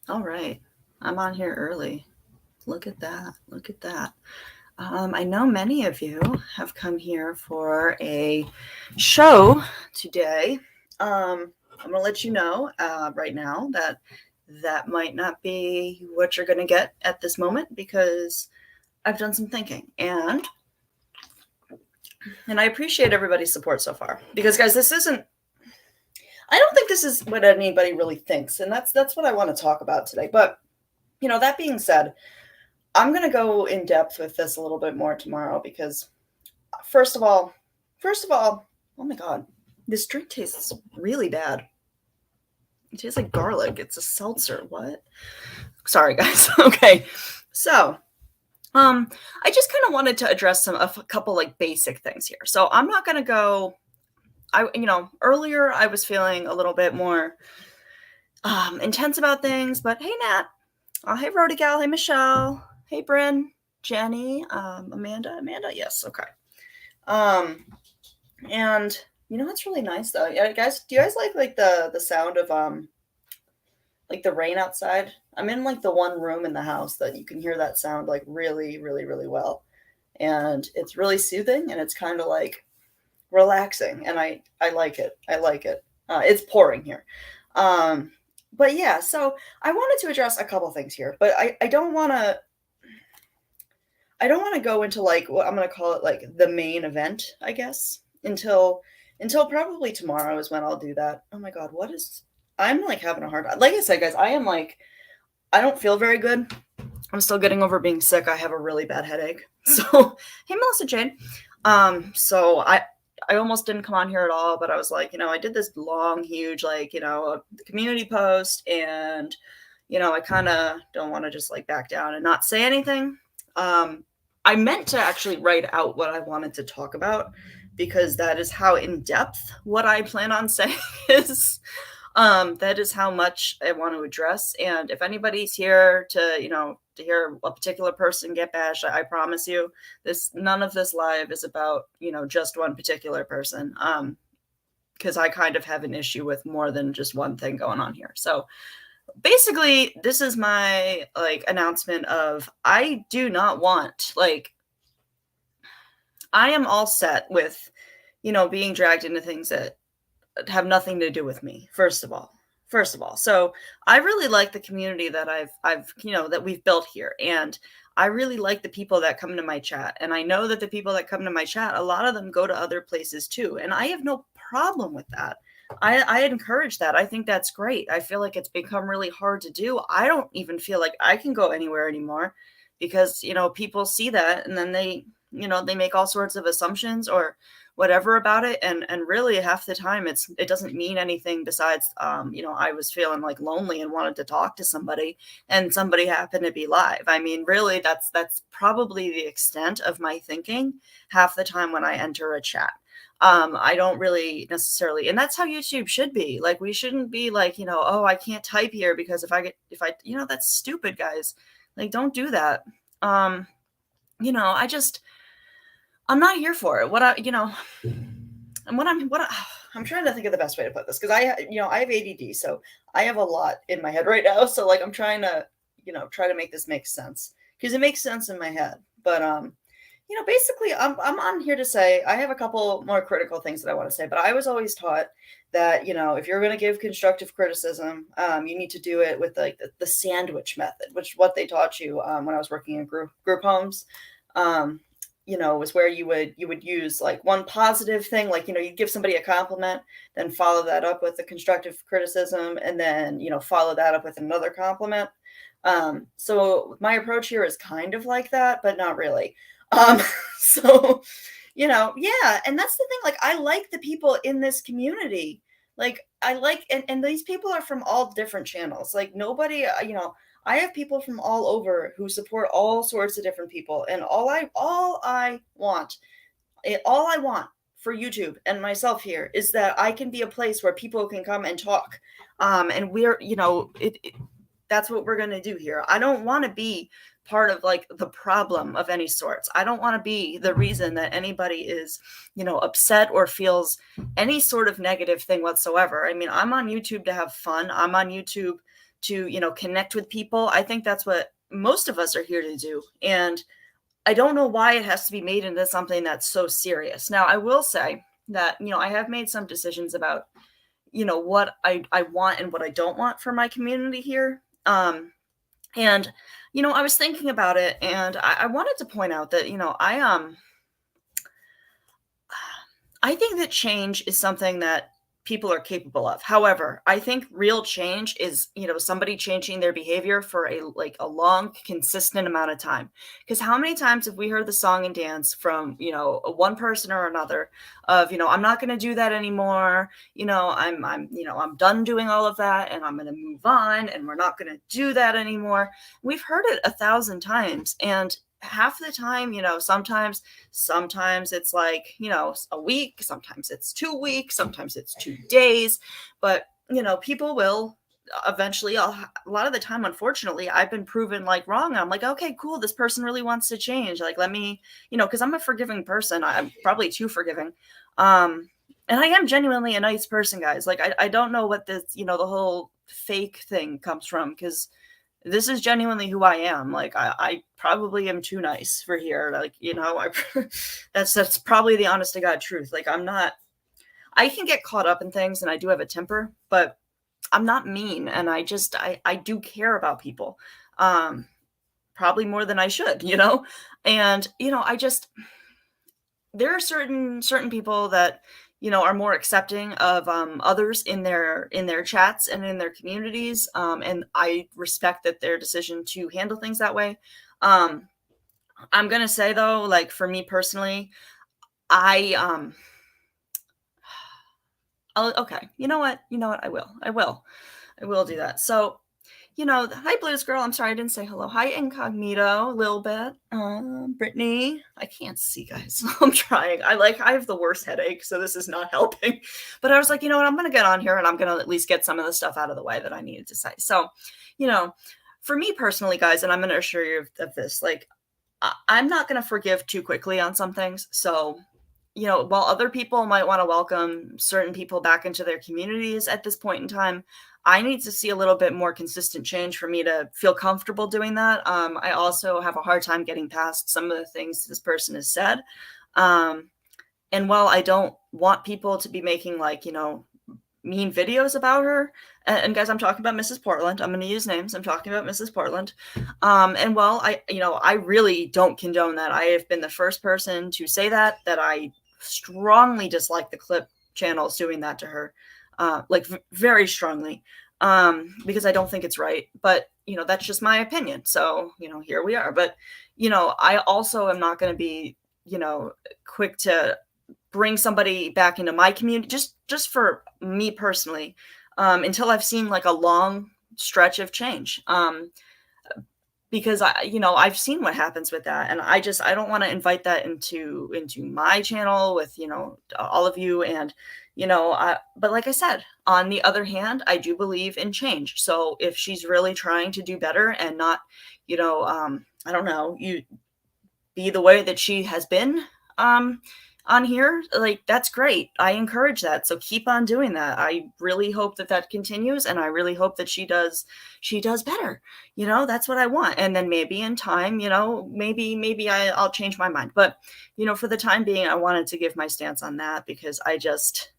All right. I'm on here early. Look at that. Look at that. I know many of you have come here for a show today. I'm going to let you know right now that that might not be what you're going to get at this moment because I've done some thinking and I appreciate everybody's support so far because guys, this isn't I don't think this is what anybody really thinks, and that's what I want to talk about today. But that being said, I'm gonna go in depth with this a little bit more tomorrow because first of all, first of all, oh my god, this drink tastes really bad. It tastes like garlic. It's a seltzer. What? Sorry, guys. Okay, so I just kind of wanted to address a couple like basic things here. So I'm not gonna go. Earlier I was feeling a little bit more intense about things, but hey, Nat. Hey, Rhoda Gal. Hey, Michelle. Hey, Bryn. Jenny. Amanda. Amanda. Yes. Okay. Um, and what's really nice though, yeah, guys. Do you guys like the sound of like the rain outside? I'm in like the one room in the house that you can hear that sound like really, really, really well, and it's really soothing and it's kind of like relaxing, and I like it. I like it. It's pouring here. Um, but yeah, so I wanted to address a couple things here, but I don't want to go into like what I'm going to call it like the main event, I guess, until probably tomorrow is when I'll do that. Oh my god, what is I'm like having a hard time. Like I said, guys, I am like I don't feel very good. I'm still getting over being sick. I have a really bad headache. So, hey Melissa Jane. So I almost didn't come on here at all, but I was like, I did this long, huge, like, community post, and I kind of don't want to just like back down and not say anything. Um, I meant to actually write out what I wanted to talk about because that is how in depth what I plan on saying is. That is how much I want to address. And if anybody's here to hear a particular person get bashed, I promise you, none of this live is about just one particular person. Because I kind of have an issue with more than just one thing going on here. So basically, this is my like announcement of I do not want like I am all set with being dragged into things that have nothing to do with me. First of all, so I really like the community that I've that we've built here, and I really like the people that come to my chat, and I know that the people that come to my chat, a lot of them go to other places too, and I have no problem with that. I encourage that. I think that's great. I feel like it's become really hard to do. I don't even feel like I can go anywhere anymore because people see that, and then they make all sorts of assumptions or whatever about it, and really half the time it doesn't mean anything besides I was feeling like lonely and wanted to talk to somebody, and somebody happened to be live. I mean, really, that's probably the extent of my thinking half the time when I enter a chat. I don't really necessarily, and that's how YouTube should be. Like, we shouldn't be like, oh, I can't type here because if I that's stupid, guys. Like, don't do that. um I just I'm not here for it. And I'm trying to think of the best way to put this because I have ADD, so I have a lot in my head right now. So like I'm trying to try to make this make sense because it makes sense in my head. But basically I'm on here to say I have a couple more critical things that I want to say. But I was always taught that if you're going to give constructive criticism, you need to do it with like the sandwich method, which is what they taught you when I was working in group homes. Um, was where you would use like one positive thing, like you'd give somebody a compliment, then follow that up with a constructive criticism, and then follow that up with another compliment. So my approach here is kind of like that, but not really. um so yeah, and that's the thing, like I like the people in this community. Like I like, and these people are from all different channels. Like nobody, I have people from all over who support all sorts of different people, and all I want for YouTube and myself here is that I can be a place where people can come and talk. And we're, that's what we're going to do here. I don't want to be part of like the problem of any sorts. I don't want to be the reason that anybody is, upset or feels any sort of negative thing whatsoever. I mean, I'm on YouTube to have fun. I'm on YouTube to, connect with people. I think that's what most of us are here to do. And I don't know why it has to be made into something that's so serious. Now, I will say that, I have made some decisions about, what I want and what I don't want for my community here. And, I was thinking about it, and I wanted to point out that, I think that change is something that people are capable of. However, I think real change is, somebody changing their behavior for a long, consistent amount of time. Because how many times have we heard the song and dance from, one person or another of, I'm not going to do that anymore. I'm done doing all of that, and I'm going to move on, and we're not going to do that anymore. We've heard it 1,000 times, and half the time, sometimes it's like, a week, sometimes it's 2 weeks, sometimes it's 2 days, but people will eventually, a lot of the time, unfortunately, I've been proven like wrong. I'm like, okay, cool, this person really wants to change. Like, let me, because I'm a forgiving person. I'm probably too forgiving. And I am genuinely a nice person, guys. Like, I don't know what this, the whole fake thing comes from, because this is genuinely who I am. Like, I probably am too nice for here. Like, that's probably the honest to God truth. Like, I can get caught up in things, and I do have a temper, but I'm not mean. And I do care about people. Probably more than I should, and, there are certain people that, are more accepting of others in their chats and in their communities, and I respect that their decision to handle things that way. I'm gonna say, though, like, for me personally, I okay, you know what, I will do that. So, hi Blues Girl. I'm sorry I didn't say hello. Hi Incognito, a little bit. Brittany. I can't see, guys. I'm trying. I have the worst headache, so this is not helping. But I was like, you know what? I'm gonna get on here, and I'm gonna at least get some of the stuff out of the way that I needed to say. So, you know, for me personally, guys, and I'm gonna assure you of this, like, I'm not gonna forgive too quickly on some things. So, while other people might want to welcome certain people back into their communities at this point in time, I need to see a little bit more consistent change for me to feel comfortable doing that. I also have a hard time getting past some of the things this person has said. Um, and while I don't want people to be making, like, mean videos about her, and guys, I'm talking about Mrs. Portland. I'm going to use names. I'm talking about Mrs. Portland. And while I really don't condone that. I have been the first person to say that I strongly dislike the clip channels doing that to her, very strongly, because I don't think it's right. But that's just my opinion. So here we are. But I also am not going to be quick to bring somebody back into my community just for me personally, until I've seen like a long stretch of change. Because I've seen what happens with that, and I don't want to invite that into my channel with all of you. And but like I said, on the other hand, I do believe in change. So if she's really trying to do better and not I don't know, you be the way that she has been on here, like, that's great. I encourage that. So keep on doing that. I really hope that continues, and I really hope that she does better. That's what I want. And then maybe in time, maybe I'll change my mind. But for the time being, I wanted to give my stance on that, because I just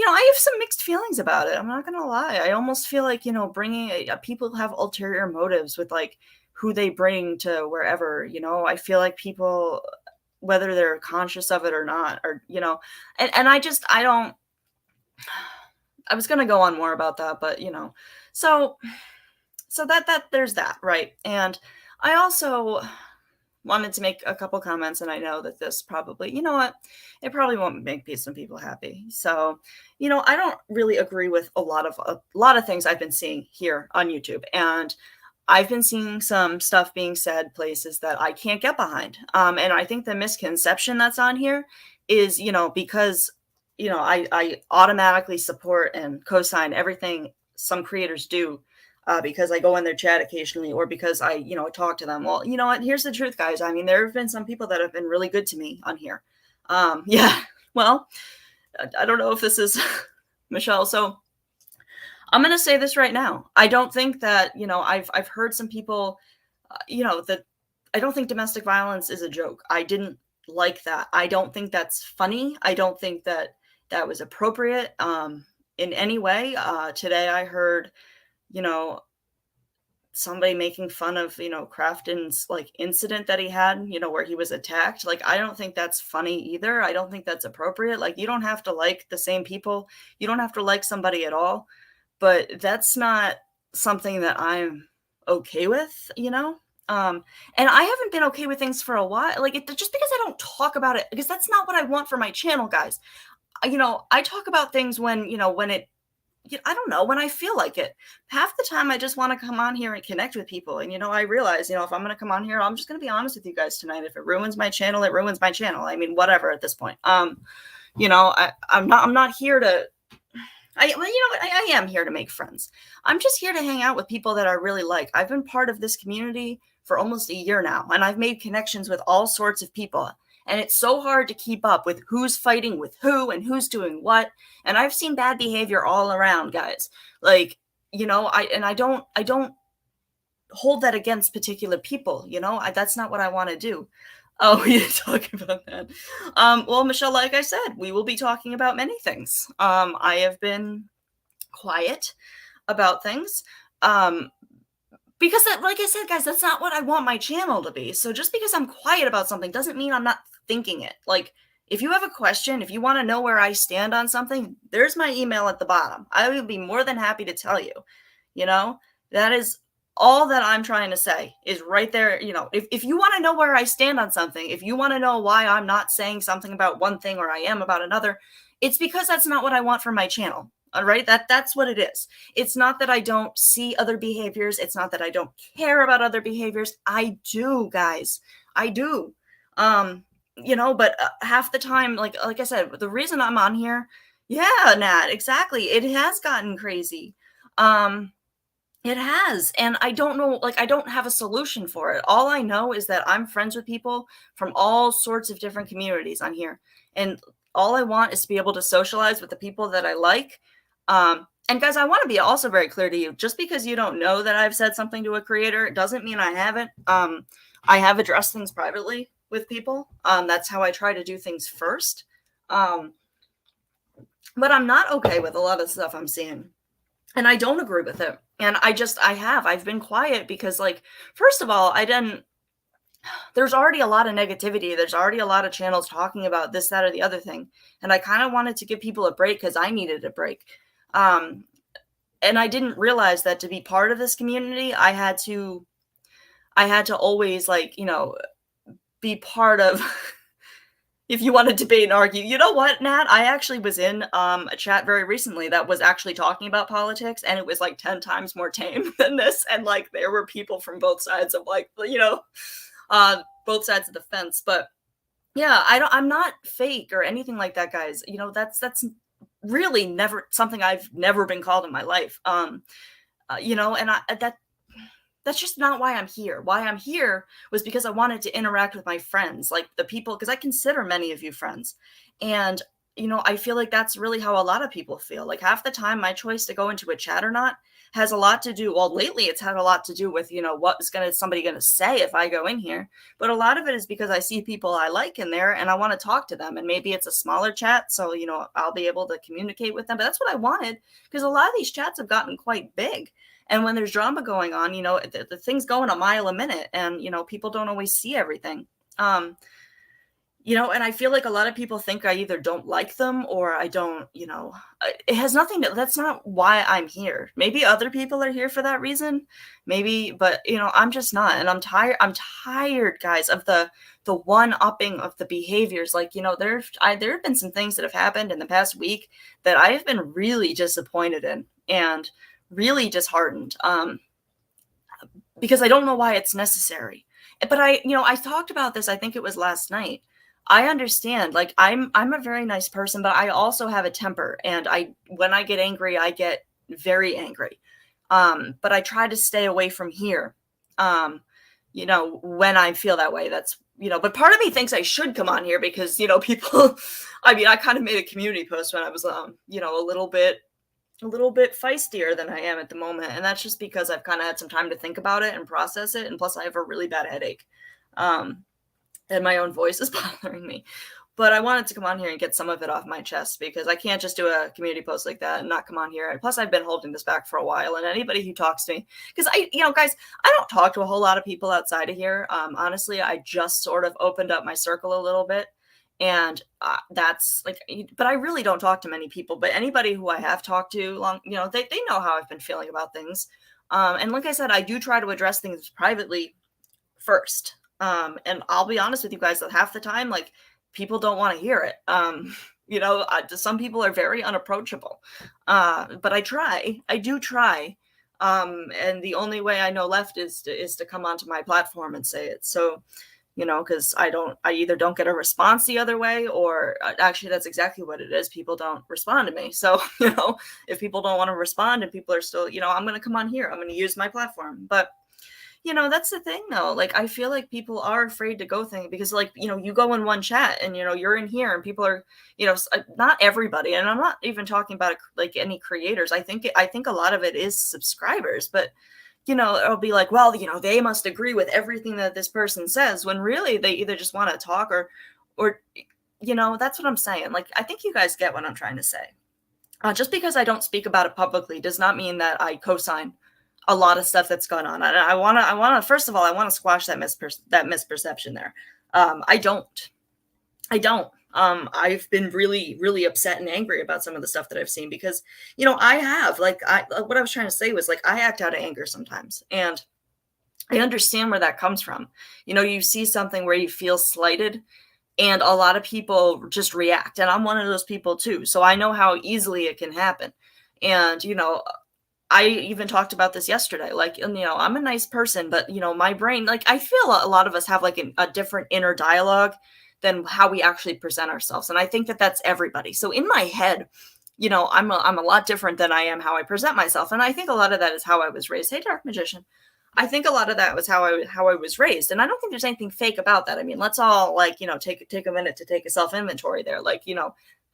I have some mixed feelings about it. I'm not gonna lie. I almost feel like bringing people have ulterior motives with, like, who they bring to wherever. I feel like people, whether they're conscious of it or not, or and I don't. I was gonna go on more about that, but so that there's that, right? And I also wanted to make a couple comments, and I know that this probably, it probably won't make some people happy. So, I don't really agree with a lot of things I've been seeing here on YouTube, and I've been seeing some stuff being said places that I can't get behind. And I think the misconception that's on here is, because, I automatically support and co-sign everything some creators do, because I go in their chat occasionally, or because I, talk to them. Well, you know what? Here's the truth, guys. I mean, there have been some people that have been really good to me on here. Yeah. Well, I don't know if this is Michelle. So I'm gonna say this right now. I don't think that, I've heard some people, that I don't think domestic violence is a joke. I didn't like that. I don't think that's funny. I don't think that that was appropriate in any way. Today I heard, you know, somebody making fun of, Crafton's like incident that he had, where he was attacked. Like, I don't think that's funny either. I don't think that's appropriate. Like, you don't have to like the same people. You don't have to like somebody at all. But that's not something that I'm okay with, and I haven't been okay with things for a while. Like, just because I don't talk about it, because that's not what I want for my channel, guys. I talk about things when, when it, I don't know, when I feel like it. Half the time I just want to come on here and connect with people. And, I realize, if I'm going to come on here, I'm just going to be honest with you guys tonight. If it ruins my channel, it ruins my channel. I mean, whatever at this point. I'm not here to, I am here to make friends. I'm just here to hang out with people that I really like. I've been part of this community for almost a year now, and I've made connections with all sorts of people. And it's so hard to keep up with who's fighting with who and who's doing what. And I've seen bad behavior all around, guys. Like, I don't hold that against particular people. That's not what I want to do. Oh, we didn't talk about that. Well, Michelle, like I said, we will be talking about many things. I have been quiet about things. Because like I said, guys, that's not what I want my channel to be. So just because I'm quiet about something doesn't mean I'm not thinking it. Like, if you have a question, if you want to know where I stand on something, there's my email at the bottom. I will be more than happy to tell you. That is all that I'm trying to say is right there. If you want to know where I stand on something, if you want to know why I'm not saying something about one thing or I am about another, it's because that's not what I want for my channel. All right. That's what it is. It's not that I don't see other behaviors. It's not that I don't care about other behaviors. I do, guys. I do. But half the time, like I said, the reason I'm on here, yeah, Nat, exactly. It has gotten crazy. It has. And I don't know, like, I don't have a solution for it. All I know is that I'm friends with people from all sorts of different communities on here. And all I want is to be able to socialize with the people that I like. And guys, I want to be also very clear to you, just because you don't know that I've said something to a creator, it doesn't mean I haven't. I have addressed things privately with people. That's how I try to do things first. But I'm not okay with a lot of stuff I'm seeing. And I don't agree with it. And I've been quiet because, like, first of all, there's already a lot of negativity. There's already a lot of channels talking about this, that, or the other thing. And I kind of wanted to give people a break because I needed a break. And I didn't realize that to be part of this community, I had to always, like, be part of, if you want to debate and argue. You know what, Nat? I actually was in a chat very recently that was actually talking about politics, and it was like 10 times more tame than this. And like, there were people from both sides of, like, both sides of the fence. But yeah, I'm not fake or anything like that, guys. That's really never something I've never been called in my life. And that's just not why I'm here. Why I'm here was because I wanted to interact with my friends, like the people, because I consider many of you friends. And, I feel like that's really how a lot of people feel. Like, half the time, my choice to go into a chat or not has a lot to do, well, lately it's had a lot to do with, what is somebody going to say if I go in here. But a lot of it is because I see people I like in there and I want to talk to them. And maybe it's a smaller chat, so, I'll be able to communicate with them. But that's what I wanted, because a lot of these chats have gotten quite big. And when there's drama going on, the thing's going a mile a minute, and, people don't always see everything. And I feel like a lot of people think I either don't like them or I don't, it has nothing to, that's not why I'm here. Maybe other people are here for that reason, maybe, but I'm just not. And I'm tired, guys, of the one-upping of the behaviors. Like, there have been some things that have happened in the past week that I have been really disappointed in and really disheartened, because I don't know why it's necessary. But I talked about this, I think it was last night. I understand, like, I'm a very nice person, but I also have a temper, and when I get angry, I get very angry. But I try to stay away from here. When I feel that way, that's, but part of me thinks I should come on here because, people, I mean, I kind of made a community post when I was, a little bit a little bit feistier than I am at the moment, and that's just because I've kinda had some time to think about it and process it, and plus I have a really bad headache, um, and my own voice is bothering me. But I wanted to come on here and get some of it off my chest because I can't just do a community post like that and not come on here. And plus, I've been holding this back for a while. And anybody who talks to me, because guys, I don't talk to a whole lot of people outside of here. Honestly, I just sort of opened up my circle a little bit. And that's like, but I really don't talk to many people. But anybody who I have talked to long, they know how I've been feeling about things. And like I said, I do try to address things privately first. And I'll be honest with you guys that half the time, like, people don't want to hear it. Some people are very unapproachable. But I do try. And the only way I know left is to come onto my platform and say it. So, because I either don't get a response the other way, or actually, that's exactly what it is. People don't respond to me. So, if people don't want to respond and people are still, I'm going to come on here, I'm going to use my platform. But that's the thing though. Like, I feel like people are afraid to go thing because, like, you go in one chat and, you're in here and people are, not everybody. And I'm not even talking about like any creators. I think a lot of it is subscribers, but, it'll be like, well, they must agree with everything that this person says when really they either just want to talk or, that's what I'm saying. Like, I think you guys get what I'm trying to say. Just because I don't speak about it publicly does not mean that I co-sign a lot of stuff that's gone on. And first of all, I want to squash that misperception there. I don't. I've been really, really upset and angry about some of the stuff that I've seen because, I have, like, what I was trying to say was, like, I act out of anger sometimes. And I understand where that comes from. You see something where you feel slighted and a lot of people just react. And I'm one of those people too. So I know how easily it can happen. And, I even talked about this yesterday. Like, I'm a nice person, but, my brain, like, I feel a lot of us have like a different inner dialogue than how we actually present ourselves. And I think that that's everybody. So in my head, I'm a lot different than I am how I present myself. And I think a lot of that is how I was raised. Hey, Dark Magician. I think a lot of that was how I was raised. And I don't think there's anything fake about that. I mean, let's all, like, take a minute to take a self-inventory there. Like,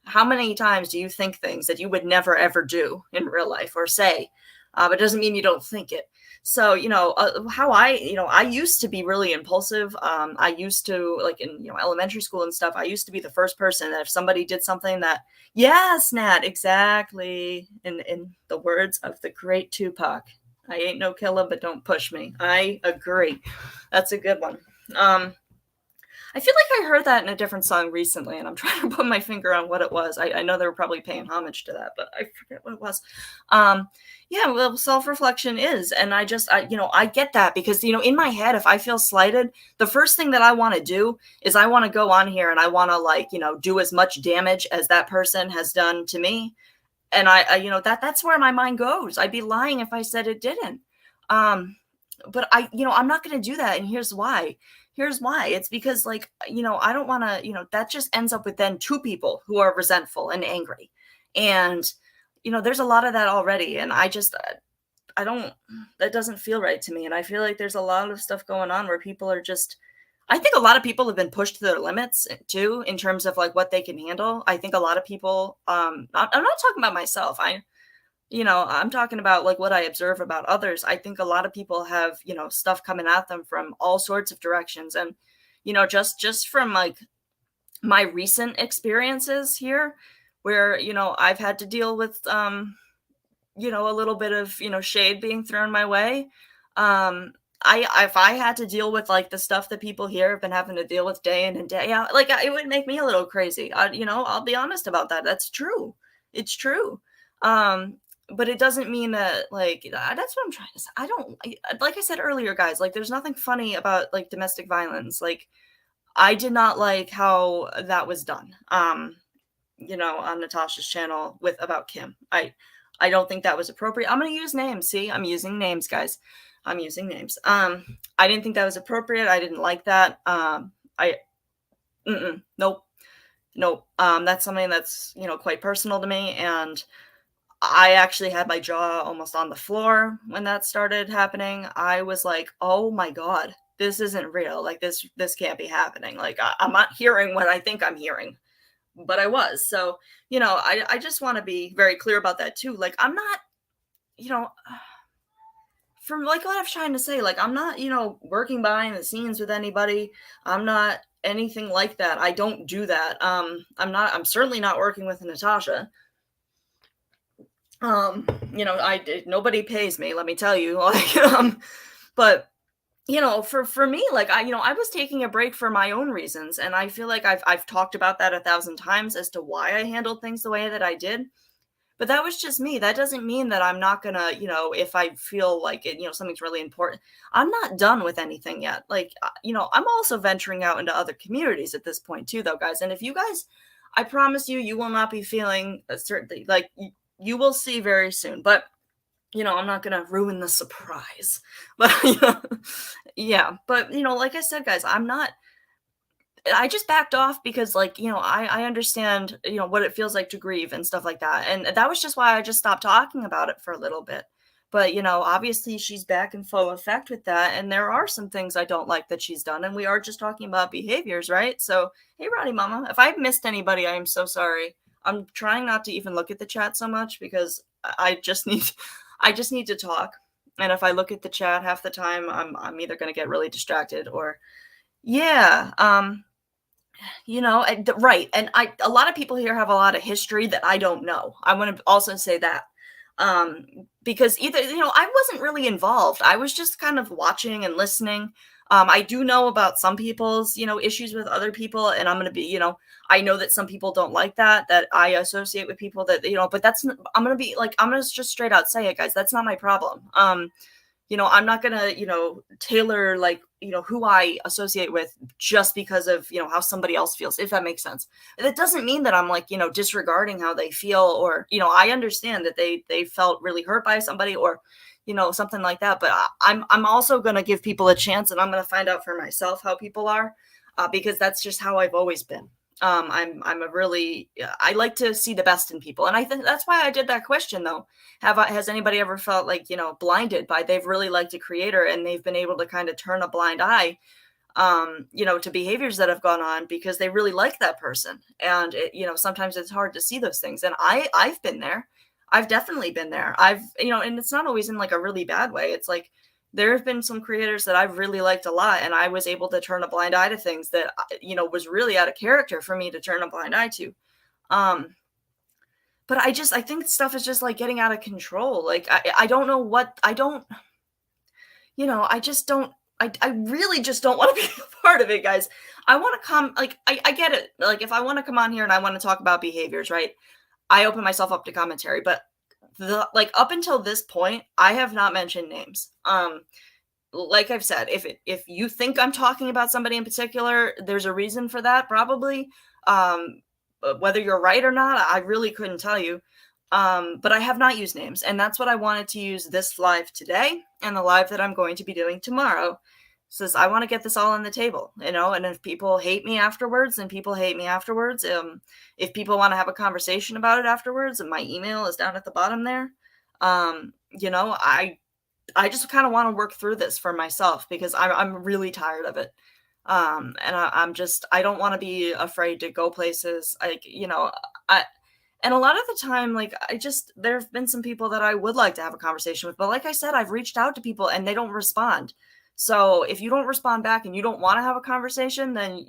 how many times do you think things that you would never ever do in real life or say? But it doesn't mean you don't think it. So, how I used to be really impulsive. I used to, like, in, elementary school and stuff, I used to be the first person that if somebody did something that, yes, Nat, exactly. In the words of the great Tupac, I ain't no killer, but don't push me. I agree. That's a good one. I feel like I heard that in a different song recently, and I'm trying to put my finger on what it was. I know they were probably paying homage to that, but I forget what it was. Yeah, well, self-reflection is, and I get that because, in my head, if I feel slighted, the first thing that I want to do is I want to go on here and I want to, like, do as much damage as that person has done to me. And that's where my mind goes. I'd be lying if I said it didn't. But I'm not going to do that. And here's why. It's because, like, I don't want to, that just ends up with then two people who are resentful and angry. And, there's a lot of that already. And I don't, that doesn't feel right to me. And I feel like there's a lot of stuff going on where people are just, I think a lot of people have been pushed to their limits too, in terms of, like, what they can handle. I think a lot of people, I'm not talking about myself. I'm talking about, like, what I observe about others. I think a lot of people have, stuff coming at them from all sorts of directions. And, just from, like, my recent experiences here where, I've had to deal with, a little bit of, shade being thrown my way. If I had to deal with, like, the stuff that people here have been having to deal with day in and day out, like, it would make me a little crazy. I'll be honest about that. That's true. It's true. But it doesn't mean that, like, that's what I'm trying to say. Like I said earlier, guys, like, there's nothing funny about, like, domestic violence. Like, I did not like how that was done. On Natasha's channel about Kim. I don't think that was appropriate. I'm going to use names. See, I'm using names, guys. I'm using names. I didn't think that was appropriate. I didn't like that. Nope. That's something that's, quite personal to me. And I actually had my jaw almost on the floor when that started happening. I was like, oh my God, this isn't real. Like, this can't be happening. Like, I'm not hearing what I think I'm hearing. but I was. So, I just want to be very clear about that too. Like, I'm not, you know, from like what I was trying to say, like, I'm not, working behind the scenes with anybody. I'm not anything like that. I don't do that. I'm certainly not working with Natasha. Nobody pays me, let me tell you. Like, but for me, like, I was taking a break for my own reasons, and I feel like I've talked about that 1,000 times as to why I handled things the way that I did. But that was just me. That doesn't mean that I'm not gonna, if I feel like it, something's really important. I'm not done with anything yet. Like, I'm also venturing out into other communities at this point too, though, guys. And if you guys, I promise you, you will not be feeling certainly like you will see very soon. But I'm not gonna ruin the surprise. But yeah. But like I said, guys, I just backed off because, like, I understand, what it feels like to grieve and stuff like that. And that was just why I just stopped talking about it for a little bit. But, obviously she's back in full effect with that. And there are some things I don't like that she's done. And we are just talking about behaviors, right? So, hey, Roddy Mama, if I've missed anybody, I am so sorry. I'm trying not to even look at the chat so much because I just need to talk. And if I look at the chat half the time, I'm either going to get really distracted or, yeah. Right. And a lot of people here have a lot of history that I don't know. I want to also say that. Because either, I wasn't really involved. I was just kind of watching and listening. I do know about some people's, issues with other people. And I'm going to be, I know that some people don't like that I associate with people that, but I'm going to be like, I'm going to just straight out say it, guys. That's not my problem. I'm not going to, tailor like, who I associate with just because of, how somebody else feels, if that makes sense. And it doesn't mean that I'm like, disregarding how they feel or, I understand that they felt really hurt by somebody or, something like that. But I'm also going to give people a chance and I'm going to find out for myself how people are because that's just how I've always been. I like to see the best in people. And I think that's why I did that question though. Has anybody ever felt like, blinded by they've really liked a creator and they've been able to kind of turn a blind eye, to behaviors that have gone on because they really like that person. And sometimes it's hard to see those things. And I've been there. I've definitely been there. And it's not always in like a really bad way. It's like, there have been some creators that I've really liked a lot, and I was able to turn a blind eye to things that, was really out of character for me to turn a blind eye to. But I think stuff is just like getting out of control. Like, I don't know what, I don't, I just don't, I really just don't want to be a part of it, guys. I want to come, like, I get it. Like, if I want to come on here and I want to talk about behaviors, right? I open myself up to commentary, but up until this point, I have not mentioned names. Like I've said, if you think I'm talking about somebody in particular, there's a reason for that, probably. Whether you're right or not, I really couldn't tell you. But I have not used names, and that's what I wanted to use this live today and the live that I'm going to be doing tomorrow. Says I want to get this all on the table, and if people hate me afterwards, then people hate me afterwards. If people want to have a conversation about it afterwards, and my email is down at the bottom there, I just kind of want to work through this for myself because I'm really tired of it. And I don't want to be afraid to go places. And a lot of the time, like, there have been some people that I would like to have a conversation with, but like I said, I've reached out to people and they don't respond. So if you don't respond back and you don't want to have a conversation, then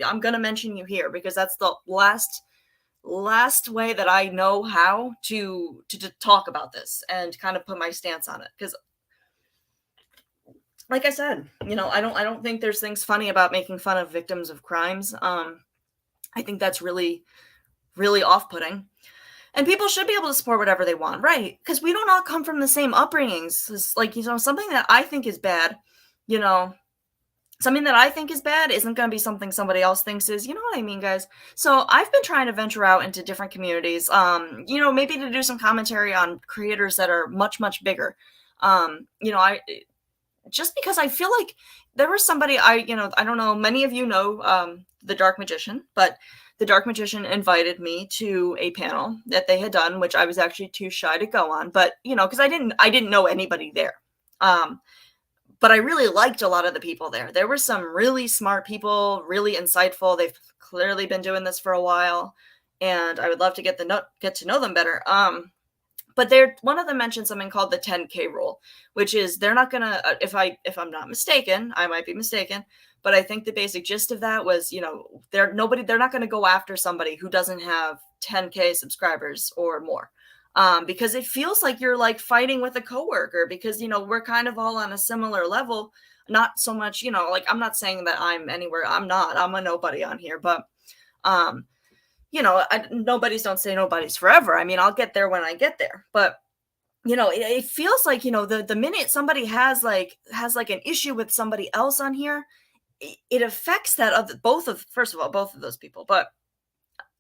I'm going to mention you here because that's the last way that I know how to talk about this and kind of put my stance on it. Because like I said, I don't think there's things funny about making fun of victims of crimes. I think that's really, really off-putting. And people should be able to support whatever they want, right? Because we don't all come from the same upbringings. It's like, something that I think is bad, something that I think is bad isn't going to be something somebody else thinks is, you know what I mean, guys? So I've been trying to venture out into different communities, maybe to do some commentary on creators that are much, much bigger. Just because I feel like there was somebody I don't know, many of you know The Dark Magician, but The Dark Magician invited me to a panel that they had done, which I was actually too shy to go on, but because I didn't know anybody there. but I really liked a lot of the people there. There were some really smart people, really insightful. They've clearly been doing this for a while, and I would love to get to know them better. But one of them mentioned something called the 10K rule, which is they're not gonna. If I'm not mistaken, I might be mistaken, but I think the basic gist of that was, they're not going to go after somebody who doesn't have 10K subscribers or more. Because it feels like you're like fighting with a coworker, because, we're kind of all on a similar level. Not so much, like, I'm not saying that I'm anywhere. I'm a nobody on here, but, nobodies don't say nobody's forever. I mean, I'll get there when I get there, but it feels like, the minute somebody has an issue with somebody else on here, it affects that of first of all, both of those people. But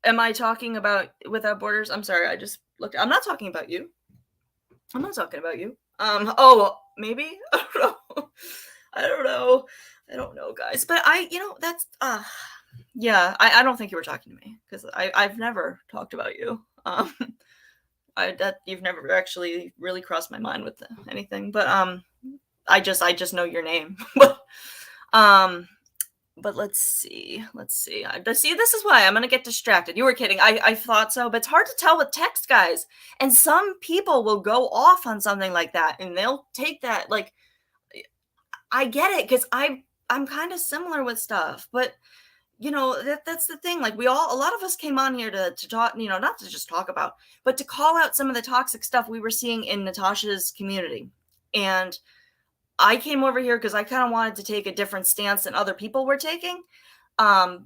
am I talking about Without Borders? I'm sorry. I just looked. I'm not talking about you. I'm not talking about you. Oh, maybe. I don't know. I don't know, guys. But that's, yeah, I don't think you were talking to me, because I've never talked about you. You've never actually really crossed my mind with anything, but I just know your name. But let's see. This is why I'm gonna get distracted. You were kidding. I thought so, but it's hard to tell with text, guys. And some people will go off on something like that, and they'll take that like. I get it, because I'm kind of similar with stuff, but that's the thing. Like, a lot of us came on here to talk, not to just talk about, but to call out some of the toxic stuff we were seeing in Natasha's community. And I came over here because I kind of wanted to take a different stance than other people were taking,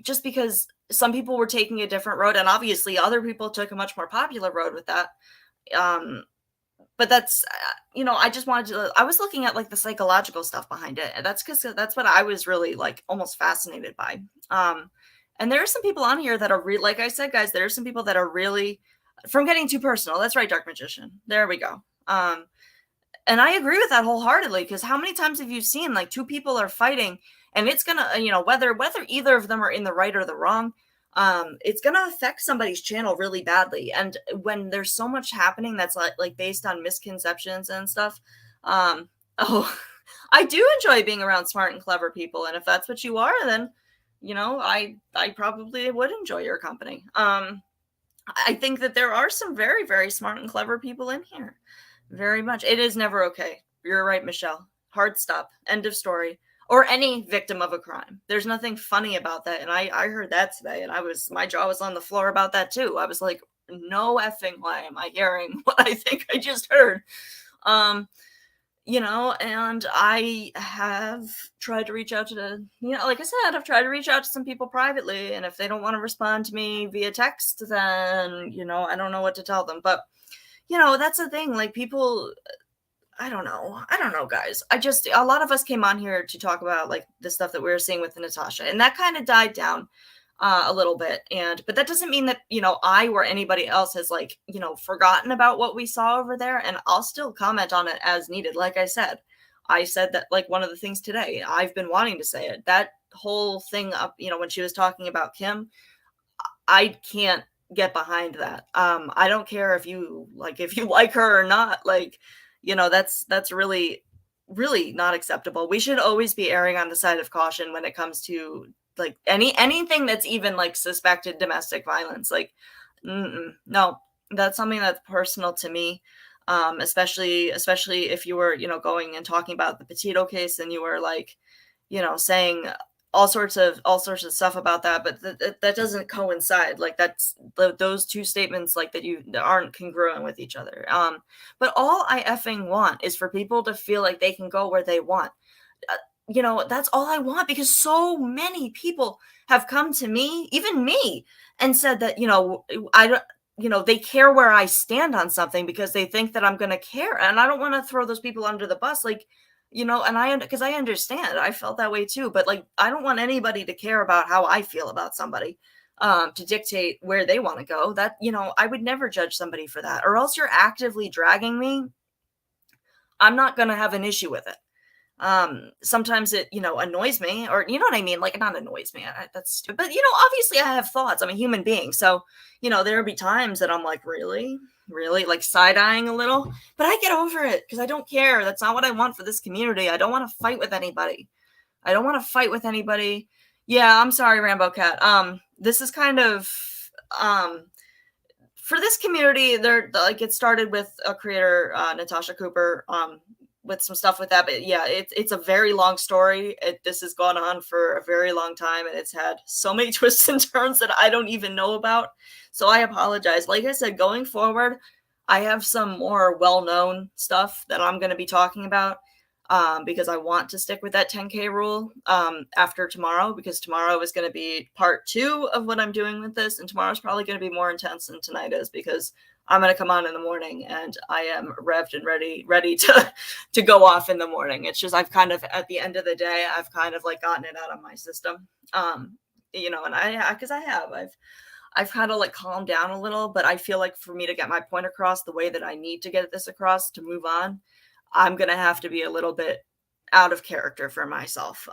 just because some people were taking a different road, and obviously other people took a much more popular road with that. But that's, I just wanted to, I was looking at like the psychological stuff behind it. And that's because that's what I was really like almost fascinated by. And there are some people on here that are like I said, guys, there are some people that are really, from getting too personal. That's right, Dark Magician. There we go. And I agree with that wholeheartedly, because how many times have you seen like two people are fighting, and it's gonna, whether either of them are in the right or the wrong, it's gonna affect somebody's channel really badly. And when there's so much happening that's like based on misconceptions and stuff, I do enjoy being around smart and clever people, and if that's what you are, then I probably would enjoy your company. I think that there are some very, very smart and clever people in here. Very much. It is never okay. You're right, Michelle. Hard stop. End of story. Or any victim of a crime. There's nothing funny about that. And I heard that today, and my jaw was on the floor about that too. I was like, no effing way am I hearing what I think I just heard. And I have tried to reach out to, like I said, I've tried to reach out to some people privately, and if they don't want to respond to me via text, then, I don't know what to tell them. But that's the thing. Like, people, I don't know, guys. A lot of us came on here to talk about like the stuff that we were seeing with Natasha, and that kind of died down a little bit. But that doesn't mean that, I or anybody else has like, forgotten about what we saw over there. And I'll still comment on it as needed. Like I said that like one of the things today, I've been wanting to say it, that whole thing up, when she was talking about Kim, I can't get behind that. I don't care if you like her or not. Like, that's really, really not acceptable. We should always be erring on the side of caution when it comes to like anything that's even like suspected domestic violence. Like, no, that's something that's personal to me. Especially if you were, going and talking about the Petito case, and you were like, saying all sorts of stuff about that, but that doesn't coincide. Like, that's those two statements like that aren't congruent with each other. But all I effing want is for people to feel like they can go where they want. That's all I want, because so many people have come to me, even me, and said that, I don't, they care where I stand on something because they think that I'm going to care. And I don't want to throw those people under the bus. Like, and because I understand, I felt that way too, but like, I don't want anybody to care about how I feel about somebody, to dictate where they want to go. That, I would never judge somebody for that, or else you're actively dragging me. I'm not going to have an issue with it. Sometimes it, annoys me, or, you know what I mean? Like, not annoys me. That's stupid. But, obviously I have thoughts. I'm a human being. So, there'll be times that I'm like, really? really, like side-eyeing a little, but I get over it because I don't care. That's not what I want for this community. I don't want to fight with anybody. I don't want to fight with anybody. Yeah, I'm sorry, Rambo Cat. This is kind of um for this community, they're like it started with a creator, Natasha Cooper, with some stuff with that. But yeah, it's a very long story. This has gone on for a very long time, and it's had so many twists and turns that I don't even know about. So I apologize. Like I said, going forward, I have some more well-known stuff that I'm going to be talking about, because I want to stick with that 10K rule after tomorrow, because tomorrow is going to be part 2 of what I'm doing with this. And tomorrow's probably going to be more intense than tonight is, because I'm going to come on in the morning and I am revved and ready to go off in the morning. It's just, I've kind of, at the end of the day, I've kind of like gotten it out of my system. You know, and I've kind of like calmed down a little, but I feel like for me to get my point across the way that I need to get this across to move on, I'm going to have to be a little bit out of character for myself.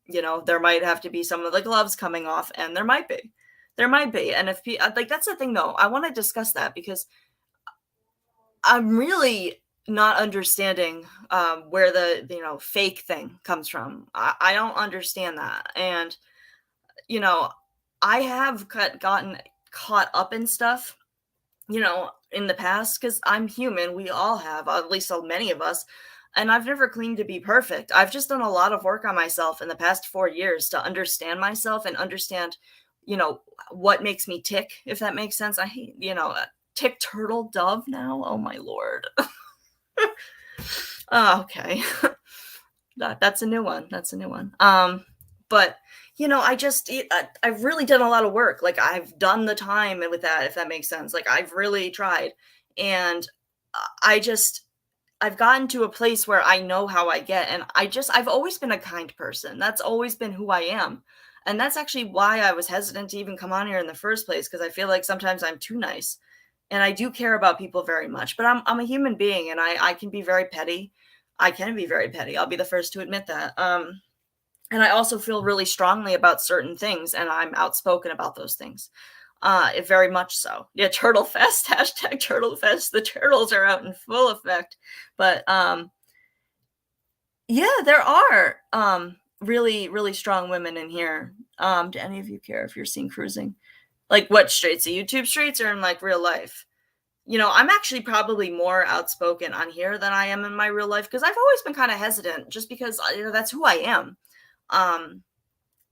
You know, there might have to be some of the gloves coming off, and there might be. And if like, that's the thing though, I want to discuss that because I'm really not understanding where the, you know, fake thing comes from. I don't understand that. And, you know, I have gotten caught up in stuff, you know, in the past, because I'm human. We all have, at least so many of us. And I've never claimed to be perfect. I've just done a lot of work on myself in the past 4 years to understand myself and understand, you know, what makes me tick, if that makes sense. I hate, you know, tick, turtle, dove now. Oh my Lord. Oh, okay. That's a new one. But you know, I've really done a lot of work. Like, I've done the time with that, if that makes sense. Like, I've really tried. And I've gotten to a place where I know how I get. And I've always been a kind person. That's always been who I am. And that's actually why I was hesitant to even come on here in the first place, because I feel like sometimes I'm too nice. And I do care about people very much. But I'm a human being, and I can be very petty. I can be very petty. I'll be the first to admit that. And I also feel really strongly about certain things, and I'm outspoken about those things. Very much so. Yeah, Turtle Fest, hashtag Turtle Fest. The turtles are out in full effect. But yeah, there are really, really strong women in here. Do any of you care if you're seen cruising? Like, what streets? The YouTube streets or in like real life? You know, I'm actually probably more outspoken on here than I am in my real life, because I've always been kind of hesitant, just because, you know, that's who I am.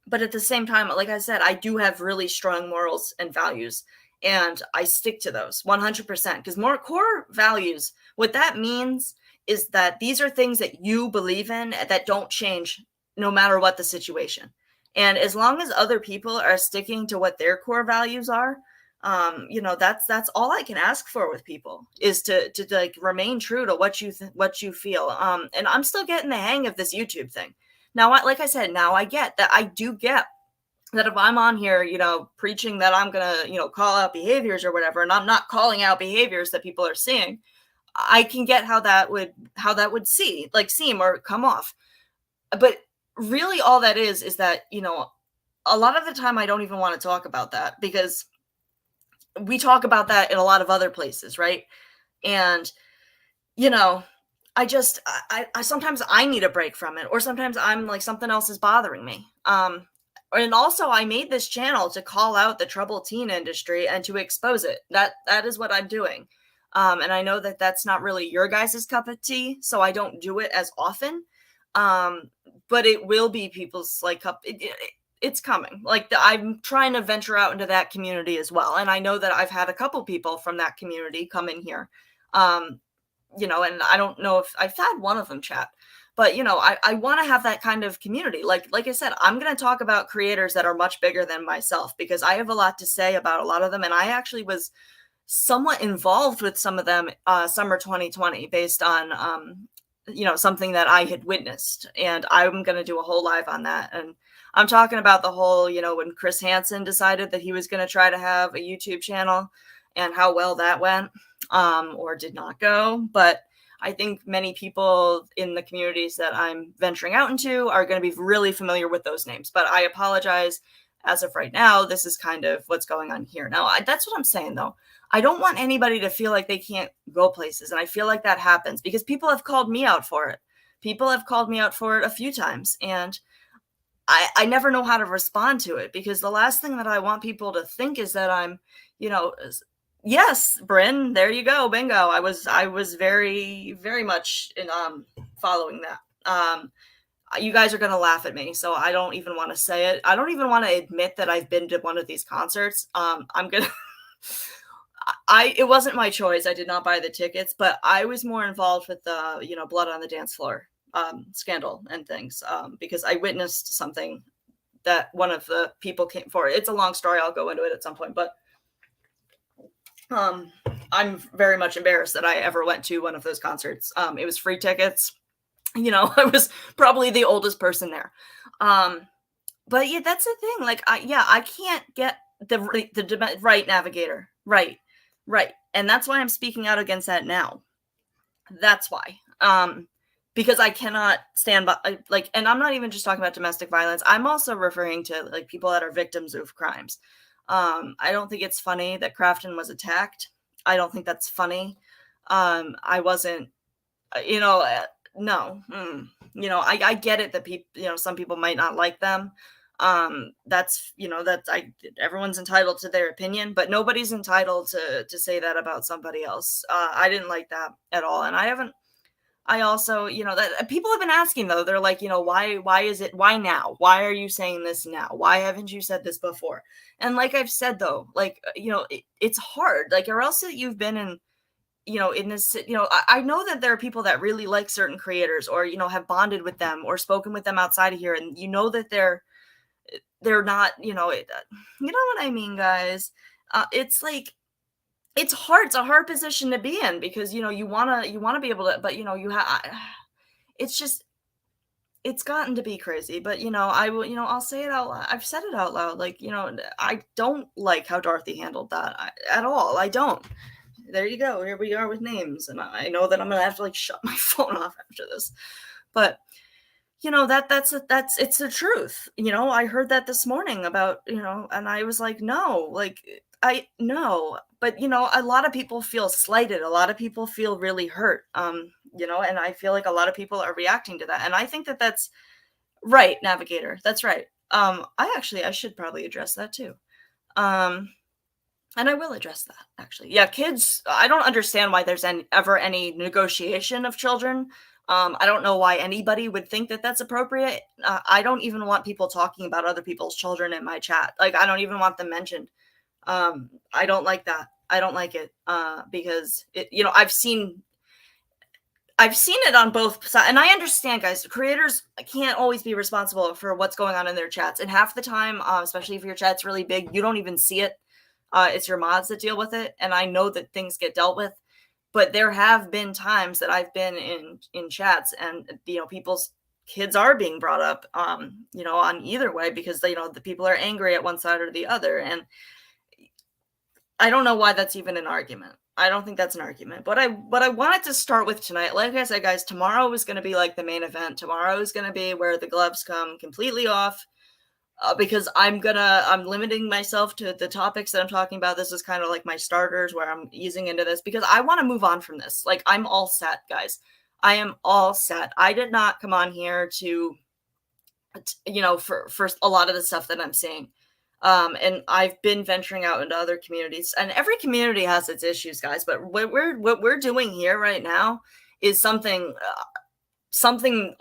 But at the same time, like I said, I do have really strong morals and values, and I stick to those 100%, because more core values, what that means is that these are things that you believe in that don't change no matter what the situation. And as long as other people are sticking to what their core values are, you know, that's all I can ask for with people, is to like remain true to what you feel. And I'm still getting the hang of this YouTube thing. Now, like I said, now I get that. I do get that if I'm on here, you know, preaching that I'm going to, you know, call out behaviors or whatever, and I'm not calling out behaviors that people are seeing, I can get how that would seem or come off. But really all that is that, you know, a lot of the time I don't even want to talk about that, because we talk about that in a lot of other places, right? And, you know, I sometimes I need a break from it, or sometimes I'm like, something else is bothering me. And also I made this channel to call out the troubled teen industry and to expose it. That is what I'm doing. And I know that that's not really your guys' cup of tea, so I don't do it as often. But it will be people's like cup. It's coming. Like, I'm trying to venture out into that community as well. And I know that I've had a couple people from that community come in here. You know, and I don't know if I've had one of them chat, but, you know, I want to have that kind of community. Like I said, I'm going to talk about creators that are much bigger than myself, because I have a lot to say about a lot of them. And I actually was somewhat involved with some of them, summer 2020, based on, you know, something that I had witnessed. And I'm going to do a whole live on that. And I'm talking about the whole, you know, when Chris Hansen decided that he was going to try to have a YouTube channel, and how well that went, or did not go. But I think many people in the communities that I'm venturing out into are going to be really familiar with those names. But I apologize. as of right now, this is kind of what's going on here. Now, that's what I'm saying though. I don't want anybody to feel like they can't go places. And I feel like that happens because people have called me out for it. People have called me out for it a few times. And I never know how to respond to it because the last thing that I want people to think is that I'm, you know, yes, Bryn, there you go, bingo. I was very very much in following that. You guys are gonna laugh at me, so I don't even want to say it. I don't even want to admit that I've been to one of these concerts. I'm gonna. It wasn't my choice. I did not buy the tickets, but I was more involved with the blood on the dance floor scandal and things because I witnessed something that one of the people came for. It's a long story. I'll go into it at some point, but I'm very much embarrassed that I ever went to one of those concerts. It was free tickets. I was probably the oldest person there. But yeah, that's the thing. Like, I can't get the right navigator. Right. And that's why I'm speaking out against that now. That's why. Because I cannot stand by, and I'm not even just talking about domestic violence. I'm also referring to like people that are victims of crimes. I don't think it's funny that Crafton was attacked. I don't think that's funny. I wasn't, no. I get it that people, some people might not like them. Everyone's entitled to their opinion, but nobody's entitled to say that about somebody else. I didn't like that at all. And I also, that people have been asking though, they're like, why now? Why are you saying this now? Why haven't you said this before? And like I've said though, it's hard, or else that you've been in this, I know that there are people that really like certain creators or, have bonded with them or spoken with them outside of here. And that they're not, you know what I mean, guys. It's like, it's hard. It's a hard position to be in because, you want to be able to, but it's just, it's gotten to be crazy, but I will, I'll say it out loud. I've said it out loud. I don't like how Dorothy handled that at all. I don't. There you go. Here we are with names. And I know that I'm going to have to shut my phone off after this, but it's the truth. I heard that this morning about, and I was like, no, I know, but a lot of people feel slighted. A lot of people feel really hurt. And I feel like a lot of people are reacting to that. And I think that that's right, Navigator. That's right. I should probably address that too. And I will address that actually. Yeah, kids, I don't understand why there's ever any negotiation of children. I don't know why anybody would think that that's appropriate. I don't even want people talking about other people's children in my chat. I don't even want them mentioned. I don't like that. I don't like it because I've seen it on both sides. And I understand, guys, creators can't always be responsible for what's going on in their chats. And half the time, especially if your chat's really big, you don't even see it. It's your mods that deal with it. And I know that things get dealt with. But there have been times that I've been in chats and, people's kids are being brought up, on either way because, the people are angry at one side or the other. And I don't know why that's even an argument. I don't think that's an argument. But what I wanted to start with tonight, like I said, guys, tomorrow is going to be like the main event. Tomorrow is going to be where the gloves come completely off. Because I'm limiting myself to the topics that I'm talking about. This is kind of like my starters where I'm easing into this because I want to move on from this. I'm all set, guys. I am all set. I did not come on here to, for a lot of the stuff that I'm seeing. And I've been venturing out into other communities, and every community has its issues, guys. But what we're doing here right now is something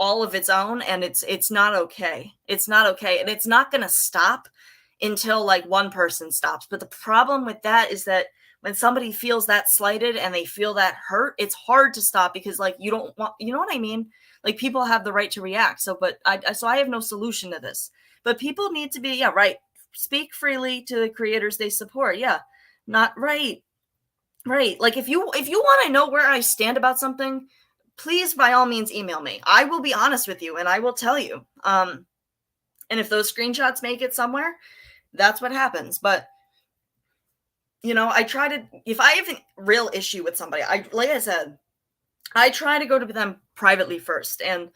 all of its own, and it's not okay. It's not okay, and it's not going to stop until one person stops. But the problem with that is that when somebody feels that slighted and they feel that hurt, it's hard to stop because you don't want, you know what I mean? People have the right to react. So I have no solution to this. But people need to be right. Speak freely to the creators they support. Yeah, not right. If you want to know where I stand about something, please, by all means, email me. I will be honest with you and I will tell you. And if those screenshots make it somewhere, that's what happens. But, I try to, if I have a real issue with somebody, like I said, I try to go to them privately first. And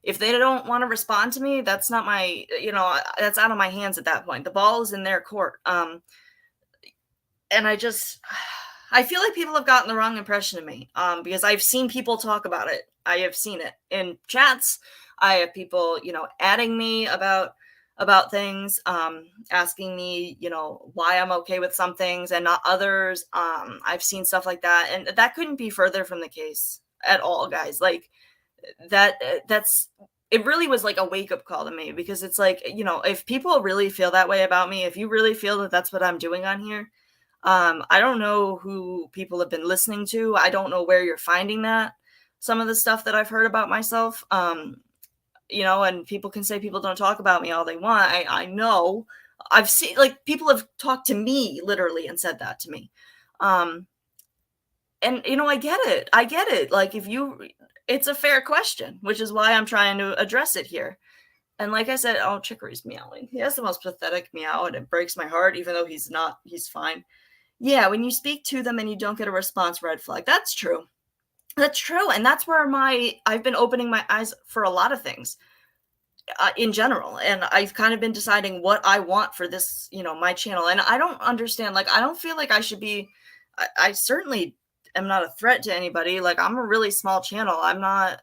if they don't want to respond to me, that's not my, that's out of my hands at that point. The ball is in their court. And I feel like people have gotten the wrong impression of me, because I've seen people talk about it. I have seen it in chats. I have people, adding me about things, asking me, why I'm okay with some things and not others. I've seen stuff like that, and that couldn't be further from the case at all, guys. Like that's it really was like a wake up call to me, because it's like, if people really feel that way about me, if you really feel that that's what I'm doing on here, I don't know who people have been listening to. I don't know where you're finding that. Some of the stuff that I've heard about myself, and people can say people don't talk about me all they want. I know. I've seen, like, people have talked to me literally and said that to me. And I get it. I get it. Like, it's a fair question, which is why I'm trying to address it here. And like I said, oh, Chicory's meowing. He has the most pathetic meow, and it breaks my heart, even though he's fine. Yeah, when you speak to them and you don't get a response, red flag. That's true. That's true. And that's where I've been opening my eyes for a lot of things in general. And I've kind of been deciding what I want for this, my channel. And I don't understand, like, I don't feel like I should be, I certainly am not a threat to anybody. Like, I'm a really small channel. I'm not,